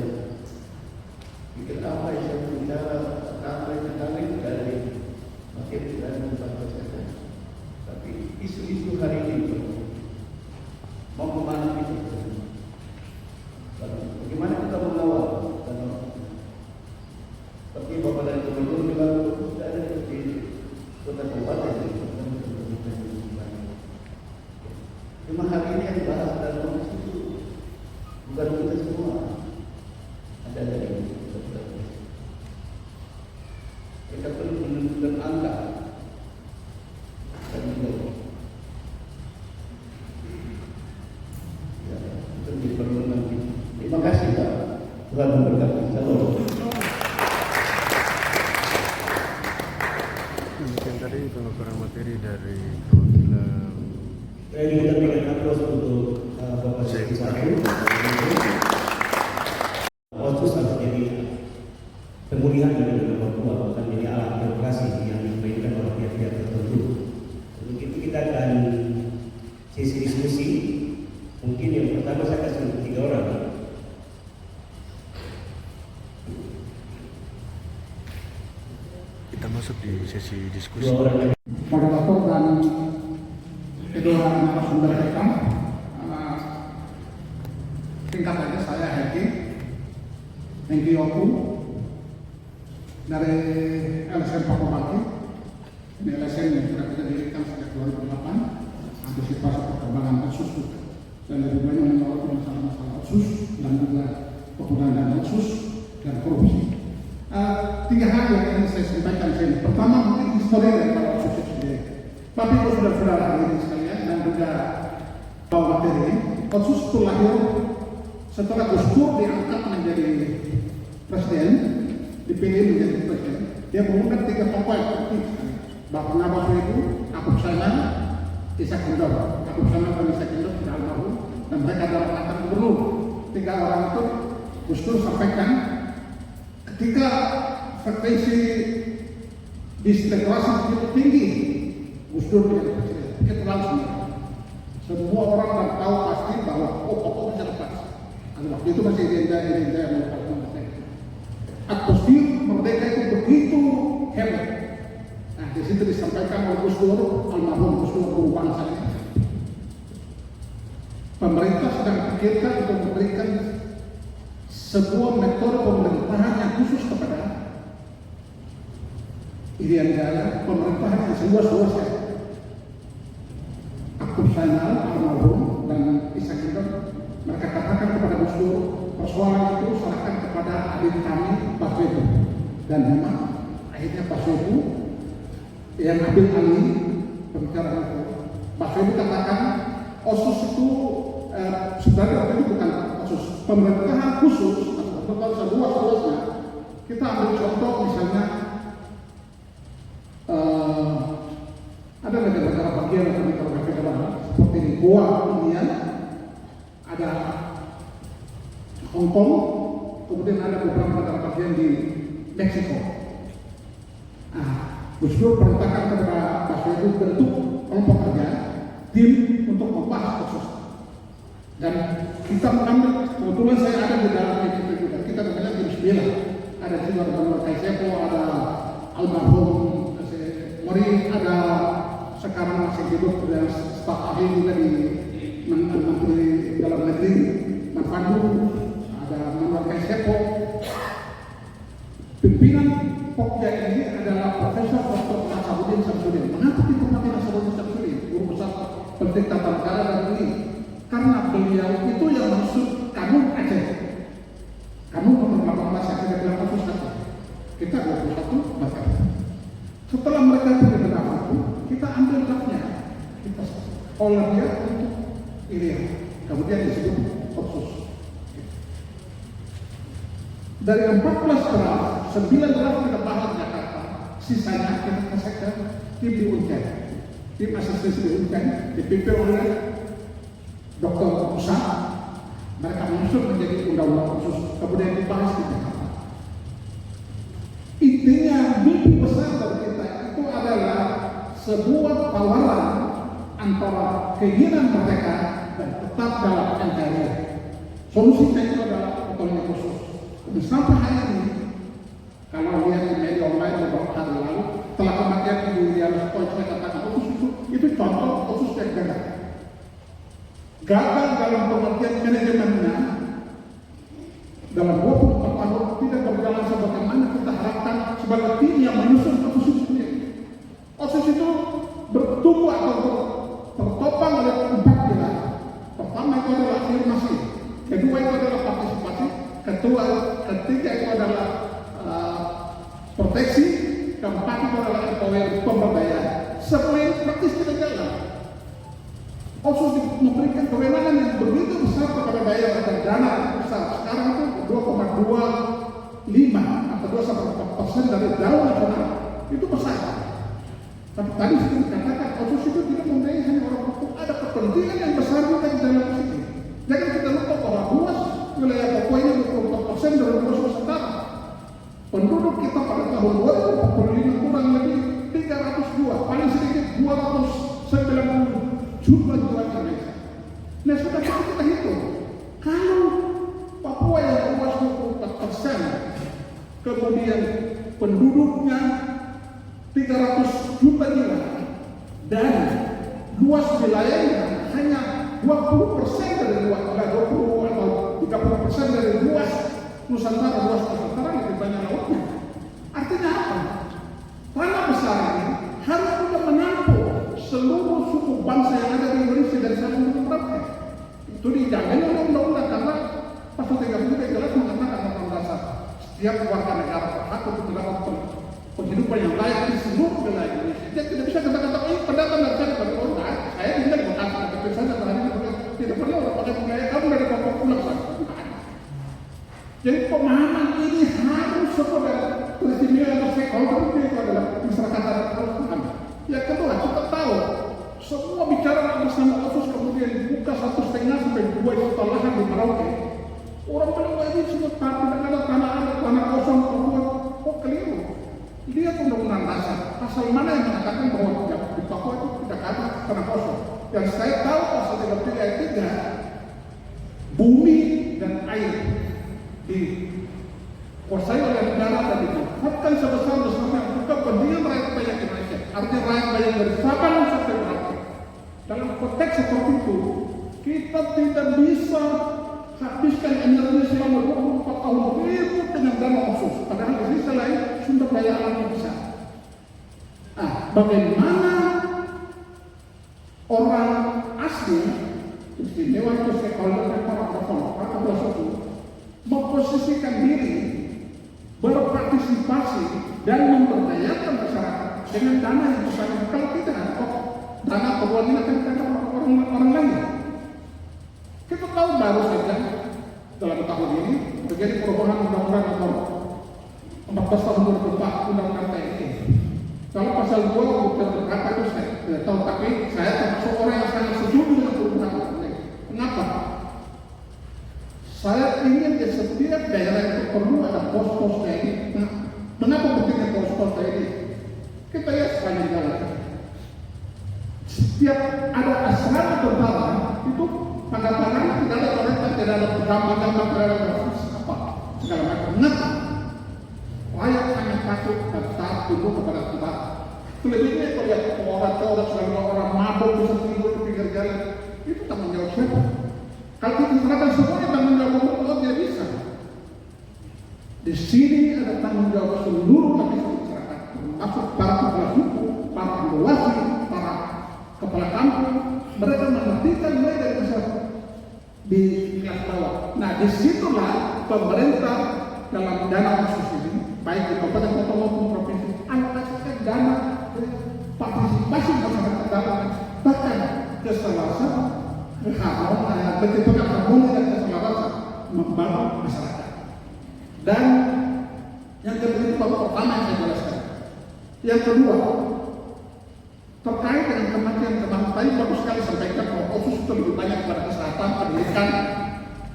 pikir apa yang saya bicara kali dari makin tidak membantu saja. Tapi isu-isu hari ini mau kemana kita? Bagaimana kita mengawal? Seperti Bapak dari Gubernur bilang sudah ada di kota kabupaten. Cuma hari ini yang dibahas dalam itu bukan kita semua. Ada dari kita perlu menunjukkan angka dan juga ya, itu diperlukan nanti. Terima kasih Pak. Tuhan memberkati. Salam. Mungkin tadi pengukuran materi dari perwakilan Saya juga berikan aplaus untuk Bapak Syekh Satu. Otsus harus jadi pemulihan dari negara Papua, bukan jadi alat demokrasi yang dimainkan oleh pihak-pihak tertentu. Untuk itu kita akan sesi diskusi. Mungkin yang pertama saya kasih 3 orang. kita masuk di sesi diskusi. 2 orang yang moderator dan kedua narasumber kita tingkatannya saya Hengki Yoku dari LSM Pakobaki. Ini LSM yang sudah kita dirikan sejak 2008, antisipasi perkembangan otsus dan lebih banyak menyoroti masalah-masalah otsus dan juga penggunaan dana otsus dan korupsi. 3 hal yang ingin saya sampaikan di sini. Pertama, mungkin histori dari otsus itu sendiri. Tapi kalau saudara-saudara hadirin sekalian dan juga bawa materi, otsus itu lahir setelah Gus Dur diangkat menjadi presiden, dipilih menjadi presiden. Dia mengundang 3 tokoh yang penting sekali. Bapak Nabaso itu, Akub Sanan, Ishak Endor. Akub Sanan dan Ishak Endor sudah almarhum dan mereka adalah mantan gubernur. 3 orang itu Gus Dur sampaikan ketika frekuensi disintegrasi begitu tinggi, Gus Dur menjadi presiden. Kita langsung semua orang akan tahu pasti bahwa pokok bisa lepas. Waktu itu masih identitas yang melepaskan merdeka. Atmosfer merdeka itu begitu hebat. Nah, di situ disampaikan oleh Gus Dur, almarhum Gus Dur guru bangsa ini. Pemerintah sedang pikirkan untuk memberikan sebuah metode pemerintahan yang khusus kepada Irian Jaya, pemerintahan yang seluas-luasnya. Akub Sainal, almarhum dan Ishak Endor, mereka katakan kepada Gus Dur, persoalan itu serahkan kepada adik kami Pak Soebu. Dan memang akhirnya Pak Soebu yang ambil alih pembicaraan itu. Pak Soebu katakan otsus itu sebenarnya waktu itu bukan otsus, pemerintahan khusus atau seluas-luasnya. Kita ambil contoh misalnya ada negara-negara bagian atau negara-negara bagian seperti Goa, India, ada Hong Kong, kemudian ada beberapa negara bagian di Meksiko. Nah, Gus Dur perintahkan kepada Pak Soebu bentuk kelompok kerja, tim untuk membahas otsus. Dan kita mengambil, kebetulan saya ada di dalam tim itu juga. Kita namanya tim 9. Ada juga Gubernur Kaisepo, ada almarhum Mori, ada sekarang masih hidup dan staf ahli juga di Menteri Dalam Negeri, Manpandu, ada Manuel Kaisepo. Pimpinan Pokja ini adalah Profesor Dr. Nasaruddin Samsudin. Mengapa kita pakai Nasaruddin Samsudin? Guru besar Pendidik Tata Negara dan UI. Karena beliau itu yang maksud Kanun Aceh. Kanun nomor 18 yang kita bilang otsus Aceh. Kita 21 bahkan. Setelah mereka punya draft itu, kita ambil draftnya, kita olah dia untuk Irian. Kemudian disebut otsus. Dari 14 draft, 9 draft kita bahas di Jakarta. Sisanya kita kasih ke tim di Uncai. Tim asistensi di Uncai dipimpin oleh Dr. Musa. Mereka menyusun menjadi undang-undang khusus, kemudian dibahas di Jakarta. Intinya mimpi besar dari kita itu adalah sebuah tawaran antara keinginan mereka dan tetap dalam NKRI. Solusinya itu adalah otonomi khusus. Dan sampai hari ini, kalau lihat di media online beberapa hari lalu, telah kematian Ibu Iriana Stoichkov katakan otsus itu contoh otsus yang gagal. Gagal dalam pengertian manajemennya dalam 24 tahun tidak berjalan sebagaimana kita harapkan sebagai tim yang menyusun otsus itu. Otsus itu bertumbuh atau tertopang oleh 4 pilar. Pertama itu adalah afirmasi, kedua itu adalah partisipasi, ketiga itu adalah proteksi, keempat itu adalah pemberdayaan. Semua ini praktis tidak jalan. Otsus memberikan kewenangan yang begitu besar kepada daerah dan dana besar. Sekarang itu 2,25 atau 2,4% dari dana nasional itu besar. Tapi tadi sudah dikatakan otsus itu tidak membiayai hanya orang Papua, ada kepentingan yang besar juga di dalam sini. Jangan kita lupa bahwa luas wilayah Papua ini 24% dari luas Nusantara. Penduduk kita pada tahun 2045 kurang lebih 302, paling sedikit 290 juta Indonesia. Nah, sudah kita hitung, kalau Papua yang luas 24%, kemudian penduduknya 300 juta jiwa dan luas wilayahnya hanya 20% dari luas, 20 atau 30% Nusantara, luas Nusantara lebih banyak lautnya. Artinya apa? Tanah besar ini harus juga menampung seluruh suku bangsa yang ada di Indonesia dari Sabang sampai Merauke. Itu dijamin oleh undang-undang karena pasal 33 jelas mengatakan dalam dasar setiap warga negara berhak untuk mendapat penghidupan yang layak di seluruh wilayah Indonesia. Dia tidak bisa kata-kata ini pendatang dari sana dari kota. Saya tinggal di Bekasi, tapi saya tidak pernah orang pakai budaya kamu dari Papua pulang sana. Jadi pemahaman ini harus sekolah peristiwa yang stakeholder itu adalah masyarakat adat harus paham. Yang kedua, kita tahu semua bicara bersama OSUS kemudian buka 1,5 sampai 2 juta lahan di Merauke. Orang bilang wah ini semua tidak ada tanah kosong kemudian kok keliru. Lihat undang-undang dasar pasal mana yang mengatakan bahwa di Papua itu tidak ada tanah kosong. Yang saya tahu pasal 33 ayat 3 bumi dan air dikuasai oleh negara dan dimanfaatkan sebesar-besarnya untuk kepentingan rakyat banyak Indonesia. Artinya rakyat banyak dari Sabang sampai Merauke. Dalam konteks seperti itu, kita tidak bisa habiskan energi selama 24 tahun ribut dengan dana khusus. Padahal di sisi lain sumber daya alam yang besar. Nah, bagaimana orang asli, istimewa itu stakeholder dan para itu memposisikan diri, berpartisipasi dan memberdayakan masyarakat dengan dana yang besar. Kalau tidak, dana perbuatan ini akan dikatakan orang lain. Kita tahu baru saja dalam tahun ini terjadi perubahan undang-undang nomor 14 tahun 2004 undang-undang TNI. Kalau pasal 2 berkata itu saya tidak tahu, tapi saya termasuk orang yang sangat setuju dengan perubahan TNI. Kenapa? Saya ingin di setiap daerah itu perlu ada pos-pos TNI. Nah, mengapa pentingnya pos-pos TNI? Kita lihat sepanjang jalan. Setiap ada asrama tentara itu tanda-tanda tidak ada perintah, tidak ada gambar-gambar, tidak ada apa segala macam. Kenapa? Rakyat hanya takut dan taat tunduk kepada tentara. Selebihnya kalau lihat orang-orang segala orang mabuk bisa tidur di pinggir jalan, itu tanggung jawab siapa? Kalau kita serahkan semuanya tanggung jawab Allah tidak bisa. Di sini ada tanggung jawab seluruh lapisan masyarakat, termasuk para kepala suku, para penguasa, para kepala kampung. Mereka mengertikan mulai dari masyarakat di kelas bawah. Nah, disitulah pemerintah dalam dana khusus ini, baik di kabupaten kota maupun provinsi, alokasikan dana partisipasi masyarakat dalam bahkan keselarasan, bentuk harmoni dan keselarasan membangun masyarakat. Dan yang kedua itu pertama yang saya jelaskan. Yang kedua, terkait dengan kematian tadi bagus sekali sampaikan bahwa khusus itu lebih banyak pada kesehatan, pendidikan,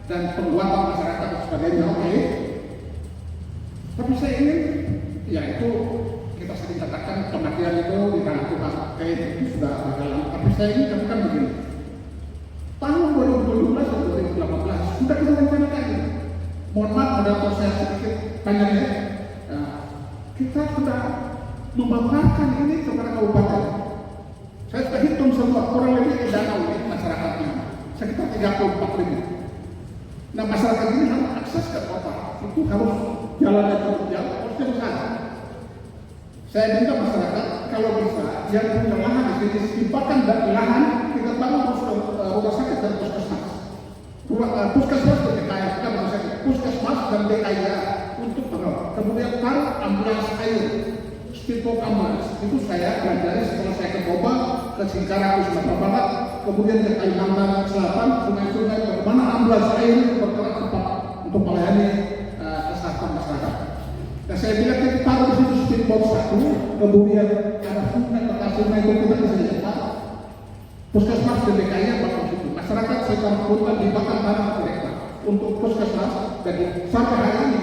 dan penguatan masyarakat dan sebagainya. Oke. Tapi saya ingin, ya itu kita sering katakan kematian itu di tangan Tuhan. Oke, itu sudah berjalan. Tapi saya ingin katakan begini. Tahun 2012 atau 2018 sudah kita rencanakan ini. Mohon maaf ada proses sedikit panjang ya. Kita sudah membanggakan ini kepada kabupaten. Saya sudah hitung semua kurang lebih dana masyarakatnya sekitar 34.000. Nah masyarakat ini harus akses ke kota, itu harus jalannya cukup jauh, harusnya besar. Saya minta masyarakat kalau bisa yang punya lahan di sini simpakan dan lahan kita bangun rumah sakit dan puskesmas. Puskesmas dan DKI, kita rumah sakit, puskesmas dan DKI untuk perawat. Kemudian taruh ambulans air. Speedboat ambulans itu saya pelajari setelah saya ke Toba, ke Singkarak, ke Sumatera Barat, kemudian ke Kalimantan Selatan, sungai-sungai, bagaimana ambulans air bergerak cepat untuk melayani kesehatan masyarakat. Dan saya bilang kita taruh di situ speedboat satu, kemudian ada sungai, sungai itu kita bisa lihat. Puskesmas di DKI yang bakal situ. Masyarakat secara kota dibakar tanah mereka untuk puskesmas dan sampai hari ini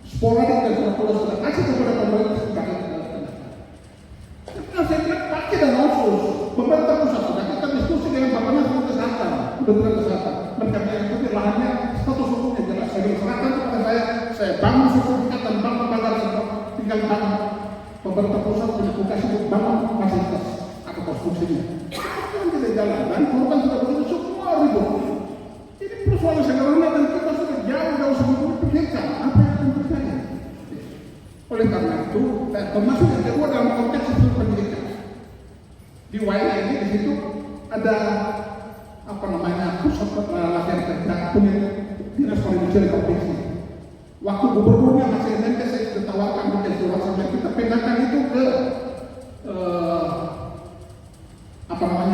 sporadik dan sudah kasih kepada pemerintah. Nah, saya bilang pakai dan khusus pemerintah pusat sudah kita diskusi dengan Bapak Kesehatan, Kementerian Kesehatan. Mereka mengikuti lahannya status hukumnya jelas. Saya serahkan kepada saya bangun sertifikat dan bangun pagar tinggal bangun. Pemerintah pusat punya tugas untuk bangun fasilitas atau konstruksinya. Itu tidak jalan dan korban sudah begitu semua ribut. Ini persoalan sederhana dan kita sudah jauh sebelum pikirkan apa yang akan terjadi. Oleh karena itu, termasuk yang kedua dalam konteks itu pendidikan. Di Waila ini di situ ada pusat latihan kerja punya dinas perindustrian provinsi. Waktu gubernurnya masih Mendes, saya sudah tawarkan bikin surat sampai kita pindahkan itu ke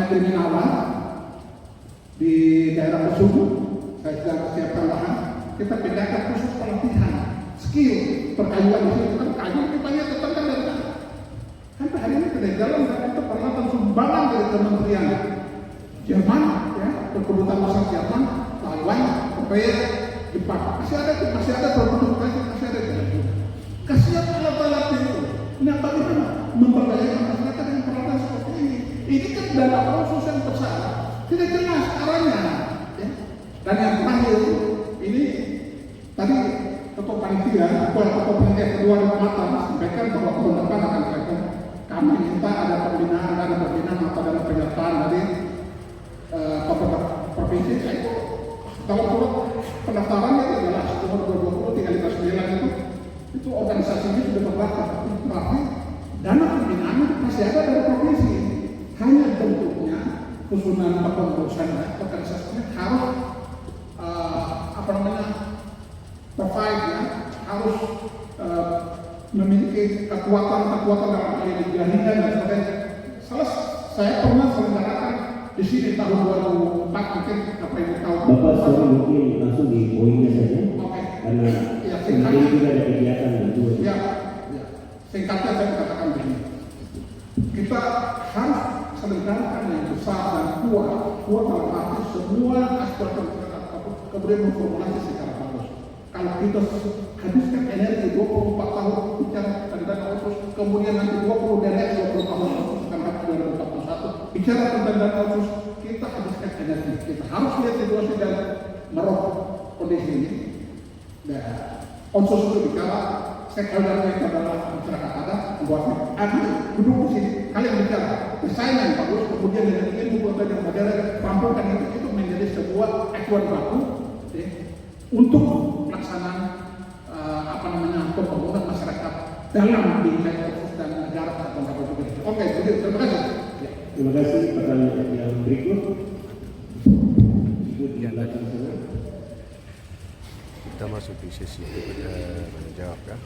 Kriminawan di daerah Besugu. Saya sudah siapkan lahan. Kita pindahkan khusus pelatihan skill perkayuan di situ kan kayu itu banyak tetangga dari sana. Sampai hari ini tidak jalan dan itu peralatan sumbangan dari Kementerian Jerman, ya, Perkebunan Masak Jerman, Taiwan, Korea, Jepang. Masih ada produk masih ada. Kasihan alat-alat itu. Nah, bagaimana memberdayakan masyarakat dengan peralatan seperti ini? Ini kan dana proses yang besar, tidak jelas arahnya. Ya. Dan yang terakhir ini tadi ketua panitia kedua di Mata sampaikan bahwa tahun depan akan dilakukan. Kami minta ada pembinaan atau dalam penyertaan dari provinsi. Itu kalau turut pendaftarannya itu adalah nomor 2020-359 itu organisasinya sudah terdaftar, tapi dana pembinaan itu masih ada dari provinsi. Hanya bentuknya susunan kepengurusan organisasinya harus provide, ya, harus memiliki kekuatan dalam hal ini jaringan dan sebagainya. Saya pernah selenggarakan di sini tahun 2004, mungkin apa yang tahu. Bapak sekarang mungkin langsung di poinnya saja, karena ya, ini juga ada kegiatan itu. Ya, singkatnya saya katakan begini, kita harus selenggarakan yang besar dan kuat dalam arti semua aspek kemudian memformulasi secara bagus. Kalau kita habiskan energi 24 tahun bicara tentang otsus, kemudian nanti 20 tahun akan habis 2041 bicara tentang dana otsus, kita habiskan energi. Kita harus lihat situasi dan merubah kondisi ini. Otsus itu bicara, stakeholder-nya itu adalah masyarakat adat, membuatnya. Duduk di sini, kalian bicara desain yang bagus, kemudian dengan ilmu pengetahuan yang modern, rampungkan itu menjadi sebuah acuan baku untuk pelaksanaan pembangunan masyarakat dalam bidang otsus dan negara atau negara. Oke, begitu. Terima kasih. Ya, terima kasih. Pertanyaan yang berikut. Kita masuk di sesi menjawab, ya.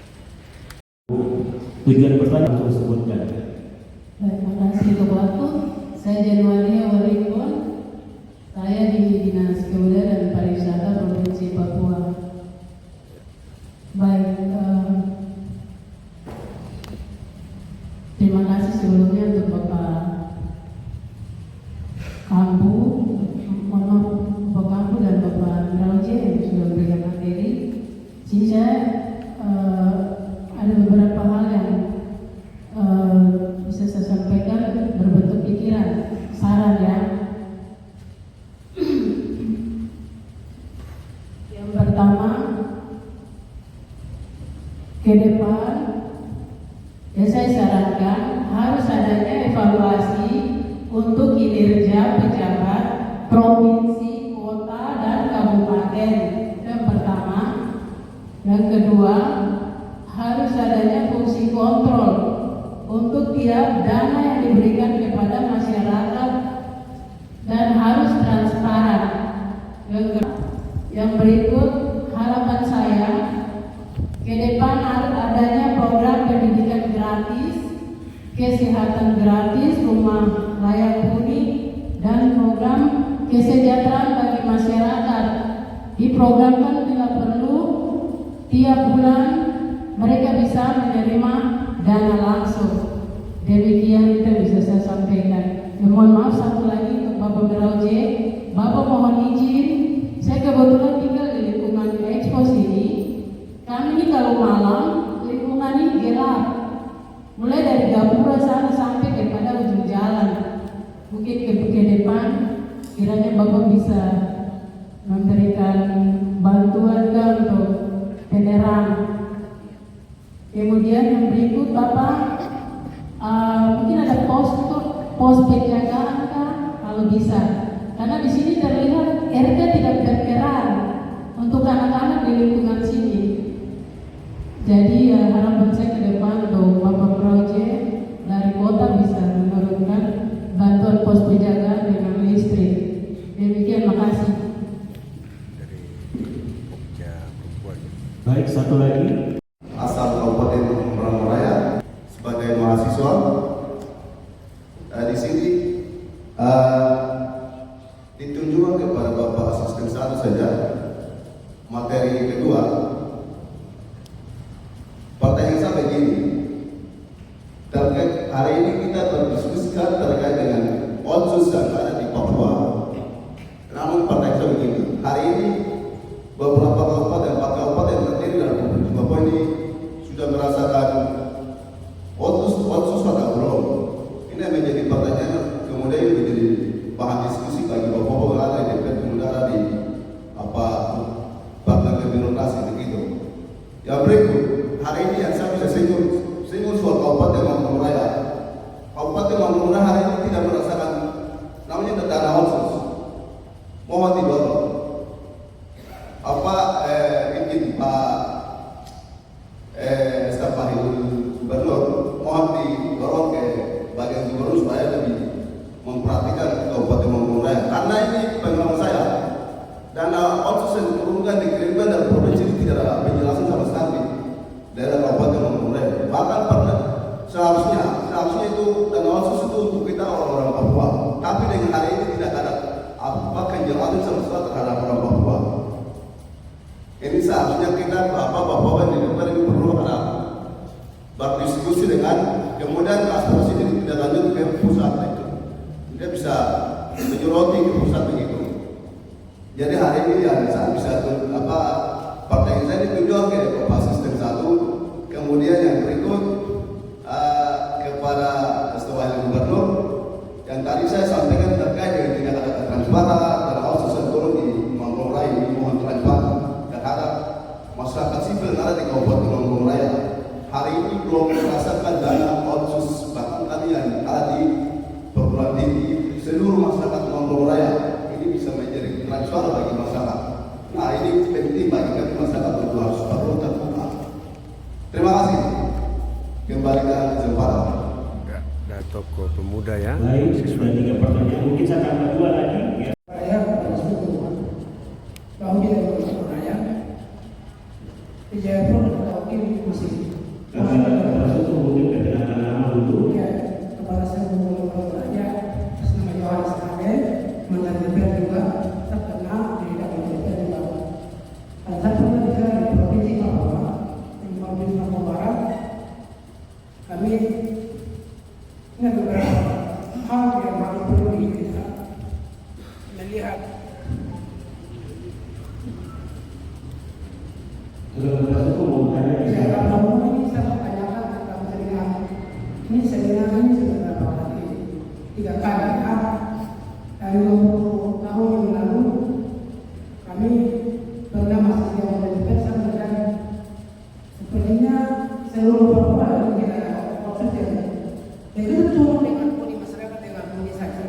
Tujuan pertanyaan untuk sebutkan. Terima kasih waktu. Saya Januaria Waringkon. Saya di Dinas Kebudayaan dan Pariwisata Provinsi Papua. Baik, terima kasih sebelumnya untuk Bapak Kambu, Bapak Kambu dan Bapak Rauje yang sudah memberikan materi. Sehingga ada beberapa hal yang bisa saya sampaikan berbentuk pikiran, saran, ya. Yang pertama, ke depan, ya saya sarankan harus adanya evaluasi untuk kinerja pejabat provinsi, kota, dan kabupaten. Yang pertama. Yang kedua, harus adanya fungsi kontrol untuk tiap dana yang diberikan kepada masyarakat dan harus transparan. Yang berikut, harapan saya ke depan harus adanya program pendidikan gratis, kesehatan gratis, rumah layak huni, dan program kesejahteraan bagi masyarakat. Diprogramkan bila perlu tiap bulan mereka bisa menerima dana langsung. Demikian itu bisa saya sampaikan. Mohon maaf satu lagi untuk Bapak Berauje. Bapak mohon izin, saya kebetulan tinggal di lingkungan ekspos ini. Kami ini kalau malam lingkungan ini gelap, mulai dari Gapura sana sampai kepada ujung jalan. Mungkin ke depan kiranya Bapak bisa memberikan bantuan untuk penerang. Kemudian yang berikut Bapak, mungkin ada pos penjagaan kalau bisa, karena di sini terlihat RT tidak berperan untuk anak-anak di lingkungan sini. Baik, satu lagi. Asal Kabupaten Meranguraya sebagai mahasiswa. Di sini ditunjukkan kepada Bapak Asisten 1 saja materi kedua. Pertanyaan saya begini, terkait hari ini kita berdiskusikan terkait dengan otsus yang ada di Papua. Namun pertanyaan saya begini, hari ini beberapa kabupaten, 4 kabupaten yang terdiri dalam Provinsi Papua ini sudah merasakan otsus atau belum? Ini yang menjadi pertanyaan, kemudian menjadi bahan diskusi bagi bapak-bapak yang ada di DPR Negara di Parlemen Birokrasi begitu. Yang berikut, hari ini yang saya bisa singgung soal Kabupaten Lampung Raya. Kabupaten Lampung Raya hari ini tidak merasakan namanya dana otsus. Mohon didorong. Mungkin Pak Staf Ahli Gubernur mohon didorong ke bagian gubernur supaya lebih memperhatikan Kabupaten Lampung Raya. Karena ini pengalaman saya, dana otsus yang diturunkan dikirimkan dari provinsi ini tidak ada penjelasan sama sekali daerah Kabupaten Lampung Raya. Bahkan pernah seharusnya itu dana otsus itu untuk kita orang-orang Papua. Tapi dengan hari ini tidak ada penjelasan sama sekali terhadap orang Papua. Ini seharusnya kita bapak-bapak di DPR ini perlu ada berdiskusi dengan, kemudian aspirasi ini tidak lanjut ke pusat itu. Dia bisa menyoroti ke pusat begitu. Jadi hari ini yang saya bisa pertanyaan saya ditunjuk ke Bapak Asisten 1, kemudian yang berikut kepada Staf Ahli Gubernur yang tadi saya sampaikan terkait dengan tidak ada transparan dan otsus yang turun di Lampung Raya ini, mohon transparan terhadap masyarakat sipil yang ada di Kabupaten Lampung Raya. Hari ini belum merasakan dana otsus, bahkan tadi yang ada di perguruan tinggi seluruh masyarakat Lampung Raya ini bisa menjadi transparan bagi masyarakat. Nah ini penting bagi kami masyarakat untuk harus perlu terbuka. Terima kasih. Kembalikan kesempatan. Ada tokoh pemuda ya. Baik, sudah 3 pertanyaan. Mungkin saya tambah 2 lagi. Ya. Saya Pak Uji dari Surabaya, di Jayapura ada wakil musik. Kami langsung mungkin keterangan nama dulu. Ya, kepala saya Surabaya, atas nama Yohanes Kage, mantan DPR juga terkenal di dalam DPR juga. Dan saya pernah juga di Provinsi Papua, di Provinsi Papua Barat. Kami ingat beberapa hal yang harus perlu kita melihat. Ya, kalau ini saya mau tanyakan tentang seminar. Ini seminar ini sudah berapa kali? 3 kali. Dari 20 tahun yang lalu kami pernah masuk di DPR sampai dan sepertinya seluruh Papua ini tidak ada otsus yang begitu turun dengan koni masyarakat dengan koni saja.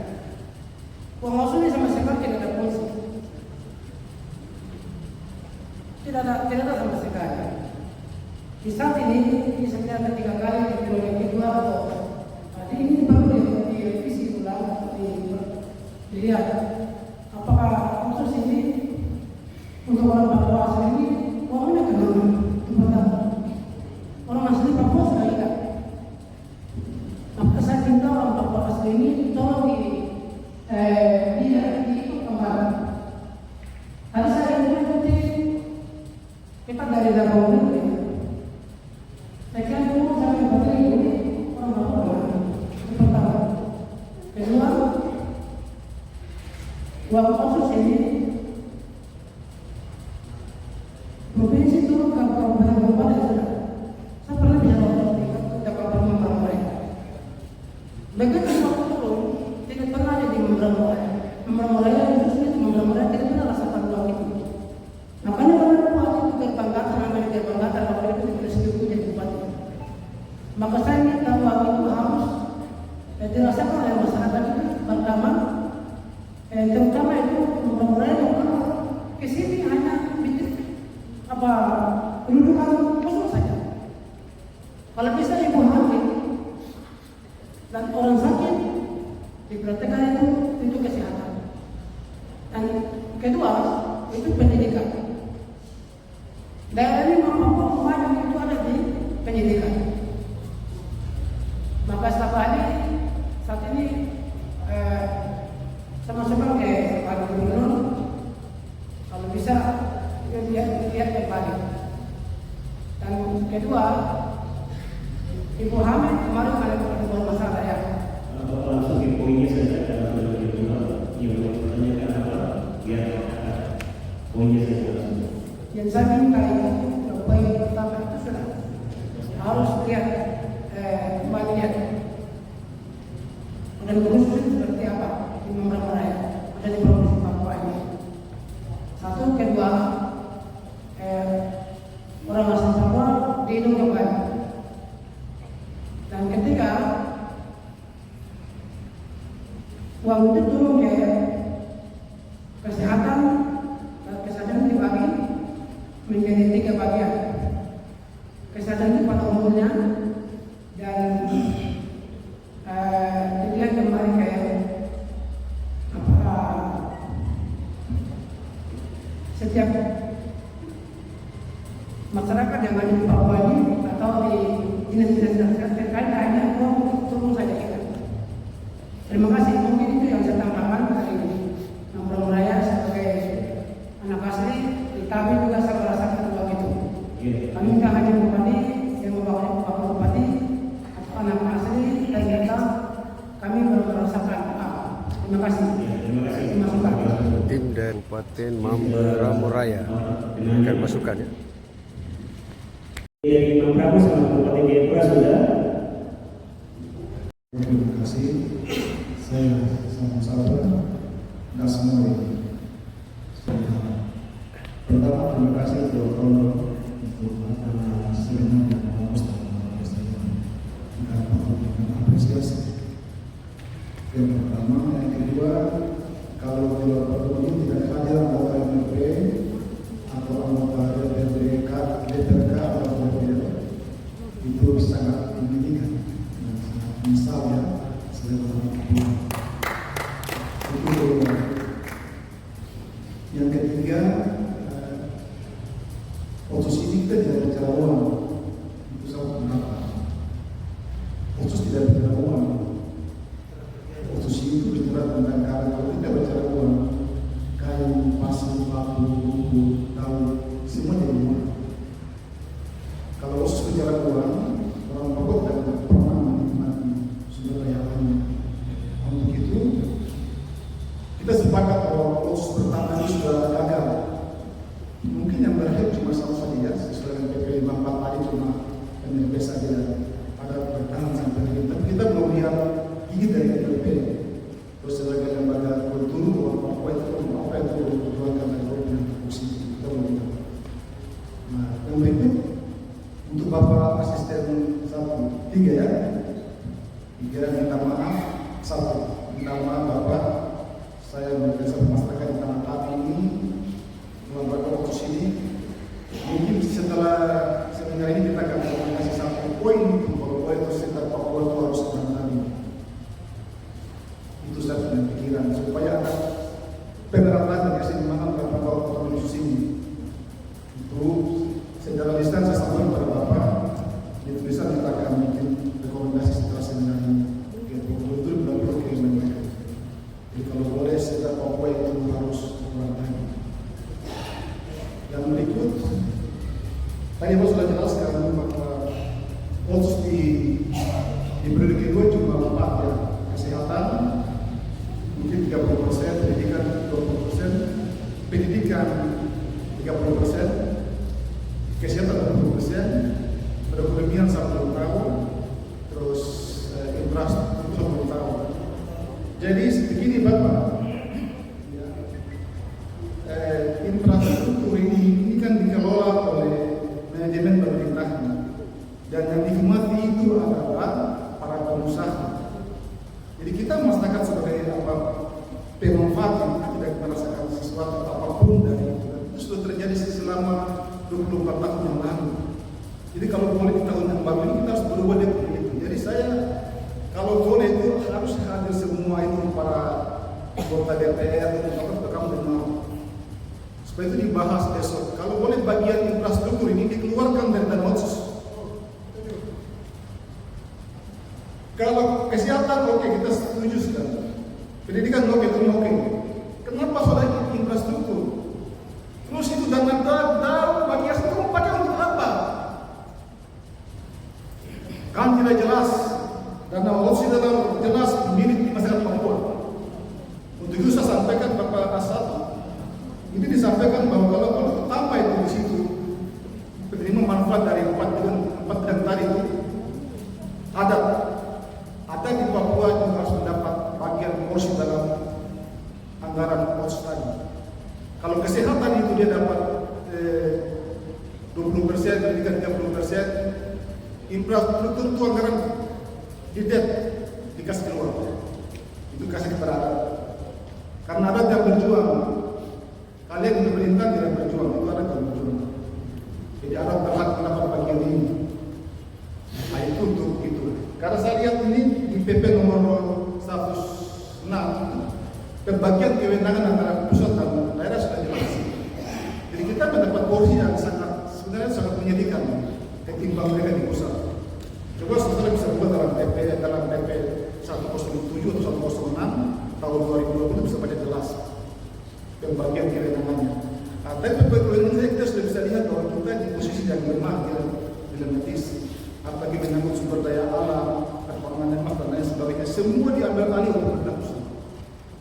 Pengosonnya sama sekali tidak ada polisi. Tidak ada sama sekali. Di saat ini seminar 3 kali di periode kedua atau tadi ini perlu direvisi ulang, dilihat apakah otsus ini untuk orang Papua asli ini uangnya kemana? Orang asli Papua sudah hilang. Maka saya minta orang Papua asli ini tolong diikut kembali. Tadi saya mengikuti kita dari Lampung ini. Saya kira dulu saya membaca ini orang Papua. Itu pertama. Kedua, uang otsus ini provinsi turun ke kabupaten sudah. Saya pernah bicara waktu di Kabupaten Lampung Raya. Begitu waktu turun, tidak pernah ada di Lampung Raya. Lampung Raya khususnya di Lampung Raya tidak pernah rasakan uang itu. Makanya orang Papua itu terbanggakan, namanya terbanggakan waktu itu disetujui jadi bupati. Maka saya minta uang itu harus dirasakan oleh masyarakat itu pertama, terutama itu Lampung Raya yang ke sini hanya bikin kedudukan khusus saja. Kalau bisa ibu hamil dan orang sakit diperhatikan itu kesehatan. Dan kedua itu pendidikan. Daerah ini penyidikan. Maka staf ahli saat ini sama-sama ke Pak Gubernur, kalau bisa lihat kembali. Dan kedua, Ibu Hamid kemarin ada masalah ya. Langsung ke poinnya saja dalam yang mau ditanyakan apa biar poinnya saja langsung. Yang saya minta itu poin pertama itu sudah harus lihat kembali lihat dan khusus seperti apa di Mambramo Raya ada di provinsi Papua ini. Satu, kedua, orang asli Papua dihitung kembali. Dan ketiga, uang itu turun ke kesehatan dibagi menjadi 3 bagian. Kesehatan itu pada umumnya dan dilihat kembali ke setiap masyarakat yang ada di Papua ini atau di dinas-dinas terkait hanya uang turun saja kita. Terima kasih, mungkin itu yang saya tambahkan dari Mambramo Raya sebagai anak asli. Kami juga saya merasakan begitu. Kami tidak hanya bupati yang membawa Bapak Bupati atau anak asli dan kita, kami merasakan. Terima kasih. Terima kasih. Tim dan Paten Mambramo Raya akan masukan ya. Dari Mambramo sama Kabupaten Jayapura sudah. Terima kasih. Saya sama-sama Dasmori. Pertama, terima kasih untuk seminar yang bagus dan apresiasi. Yang pertama, yang kedua, kalau di luar Papua ini tidak hadir anggota MLP atau anggota DPRK atau DPR, itu sangat menyedihkan. Misalnya, itu yang ketiga, otsus ini kita tidak bicara uang, itu sangat benar. Otsus tidak bicara uang. Otsus ini itu bicara tentang kalau tidak bicara uang, kayu, pasir, batu, buku, tahu, semua jadi uang. Kalau otsus bicara uang, orang Papua tidak pernah menikmati sumber daya alamnya. Untuk itu, kita sepakat bahwa otsus pertama ini sudah gagal. Mungkin yang berakhir cuma sama saja ya, sesuai dengan PP 54 tadi cuma MLP saja ada bertahan sampai ini. Tapi kita belum lihat gigi dari MLP. Terus sebagai lembaga kultur bahwa apa itu diperjuangkan dari Provinsi Fungsi kita belum lihat. Nah, yang berikut untuk Bapak Asisten 3 ya. 3 minta maaf. 1 minta maaf Bapak, saya memberikan masyarakat di tanah kami ini membuat otsus ini. Mungkin setelah seminar ini kita akan mengasih satu poin bahwa itu sekitar Papua itu harus menangani. Itu saya punya pikiran supaya ada penerapan dan keseimbangan dalam otsus ini. Itu secara lisan saya sampaikan kepada Bapak. Itu bisa kita akan bikin rekomendasi setelah seminar ini. Betul-betul benar-benar keinginan. Jadi kalau boleh sekitar Papua itu harus menangani. Yang berikut, tadi Bapak sudah jelaskan bahwa otsus di periode kedua cuma 4 ya, kesehatan mungkin 30%, pendidikan 20%, pendidikan 30%, kesehatan 20%, perekonomian 10 tahun, terus infrastruktur 10 tahun. Jadi begini Bapak. Infrastruktur ini kan dikelola oleh manajemen pemerintahan dan yang dinikmati itu adalah para pengusaha. Jadi kita masyarakat sebagai pemanfaat kita tidak merasakan sesuatu apapun dari itu. Itu sudah terjadi selama 24 tahun yang lalu. Jadi kalau boleh di tahun yang baru ini kita harus berubah dari itu. Jadi saya kalau boleh itu harus hadir semua itu para anggota DPR atau kamu dengar. Supaya itu dibahas besok. Kalau boleh bagian infrastruktur ini dikeluarkan dari dana otsus. Kalau kesehatan oke, kita setuju sekali. Pendidikan oke, itu oke. Kenapa soal infrastruktur? Terus itu dana bagi asal itu pakai untuk apa? Kan tidak jelas. Dana opsi dalam jelas milik di masyarakat Papua. Untuk itu saya sampaikan Bapak Asal, ini disampaikan bahwa kalau tambah itu di situ, penerima manfaat dari empat bidang tadi itu ada di Papua juga harus mendapat bagian porsi dalam anggaran pos tadi. Kalau kesehatan itu dia dapat 20%, pendidikan 30%, infrastruktur itu anggaran dikasih keluar. Itu kasih kepada adat. Karena adat yang berjuang. Kalian untuk pemerintah tidak berjuang, itu adat yang berjuang. Jadi adat berhak mendapat bagian ini. Nah, itu untuk itu. Karena saya lihat ini di PP nomor 106, pembagian kewenangan antara pusat dan daerah sudah jelas. Jadi kita mendapat porsi yang sebenarnya sangat menyedihkan ketimbang mereka di pusat. Coba sebenarnya bisa buat dalam PP 107 atau 106 tahun 2020 bisa baca jelas pembagian kewenangannya. Nah, tapi kewenangan kita sudah bisa lihat bahwa kita di posisi yang lemah dilematis. Apalagi menyangkut sumber daya alam, performa dan lain sebagainya, semua diambil alih oleh pemerintah pusat.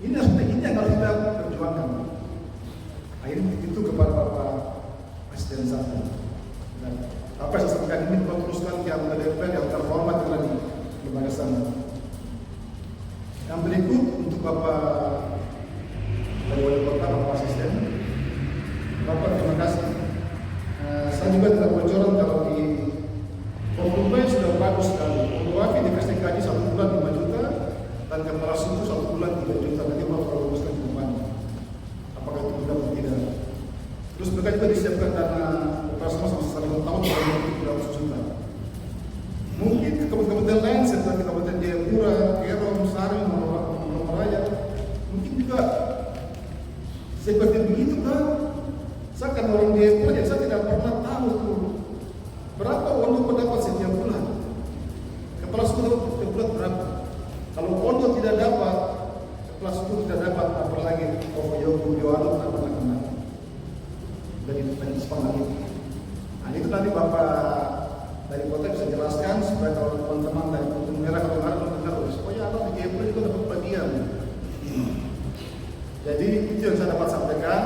Ini yang harus kita perjuangkan. Akhirnya itu kepada Bapak Presiden saya. Dan apa yang saya sampaikan ini Bapak teruskan ke anggota DPR yang terhormat yang di lembaga sana. Yang berikut untuk Bapak Wali Kota, Bapak Asisten. Bapak terima kasih. Saya juga tidak bocoran kalau di Pemulai sudah bagus sekali. Pemulai dikasih gaji 1 bulan 5 juta dan kepala suku 1 bulan 3 juta. Nanti Bapak luruskan ke depannya. Apakah itu benar atau tidak? Terus mereka juga disiapkan dana operasional selama 1 tahun untuk 300 juta. Mungkin ke kabupaten lain seperti Kabupaten Jayapura, Kerom, Sari, Raya, mungkin juga seperti begitu kan? Saya kan orang Jayapura, jadi saya tidak pernah tahu tuh berapa pondok dapat setiap bulan. Kepala suku setiap bulan berapa? Kalau pondok tidak dapat, kepala suku tidak dapat, apalagi Yohanes apa namanya dari Jepang lagi. Nah itu nanti Bapak dari kota bisa jelaskan supaya kalau teman-teman dari Kutub Merah kalau ada mendengar, supaya anak di Jayapura itu dapat bagian. Jadi itu yang saya dapat sampaikan.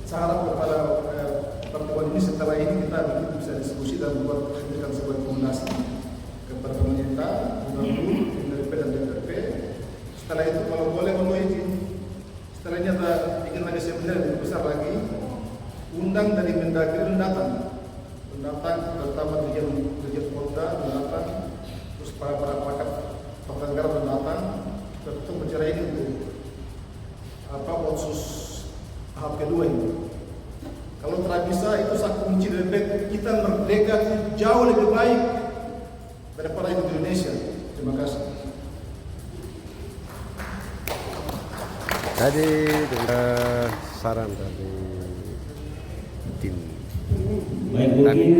Saya harap kepada pertemuan ini setelah ini kita bisa diskusi dan memberikan sebuah rekomendasi kepada pemerintah, gubernur, DPP dan DPP. Setelah itu kalau boleh memenuhi izin, setelahnya kita ingin lagi seminar lebih besar lagi, undang dari Mendagri datang, terutama Dirjen Polda datang, terus para pakar negara datang, untuk bicara ini untuk otsus tahap kedua ini. Kalau tidak bisa itu satu kunci dari kita merdeka jauh lebih baik daripada Indonesia. Terima kasih. Tadi dengar saran dari tim. Baik, mungkin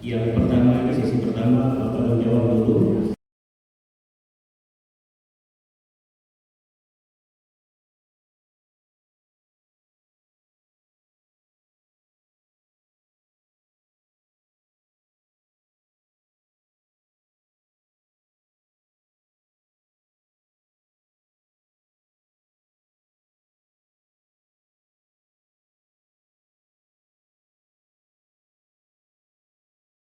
yang pertama, sesi pertama Bapak menjawab dulu.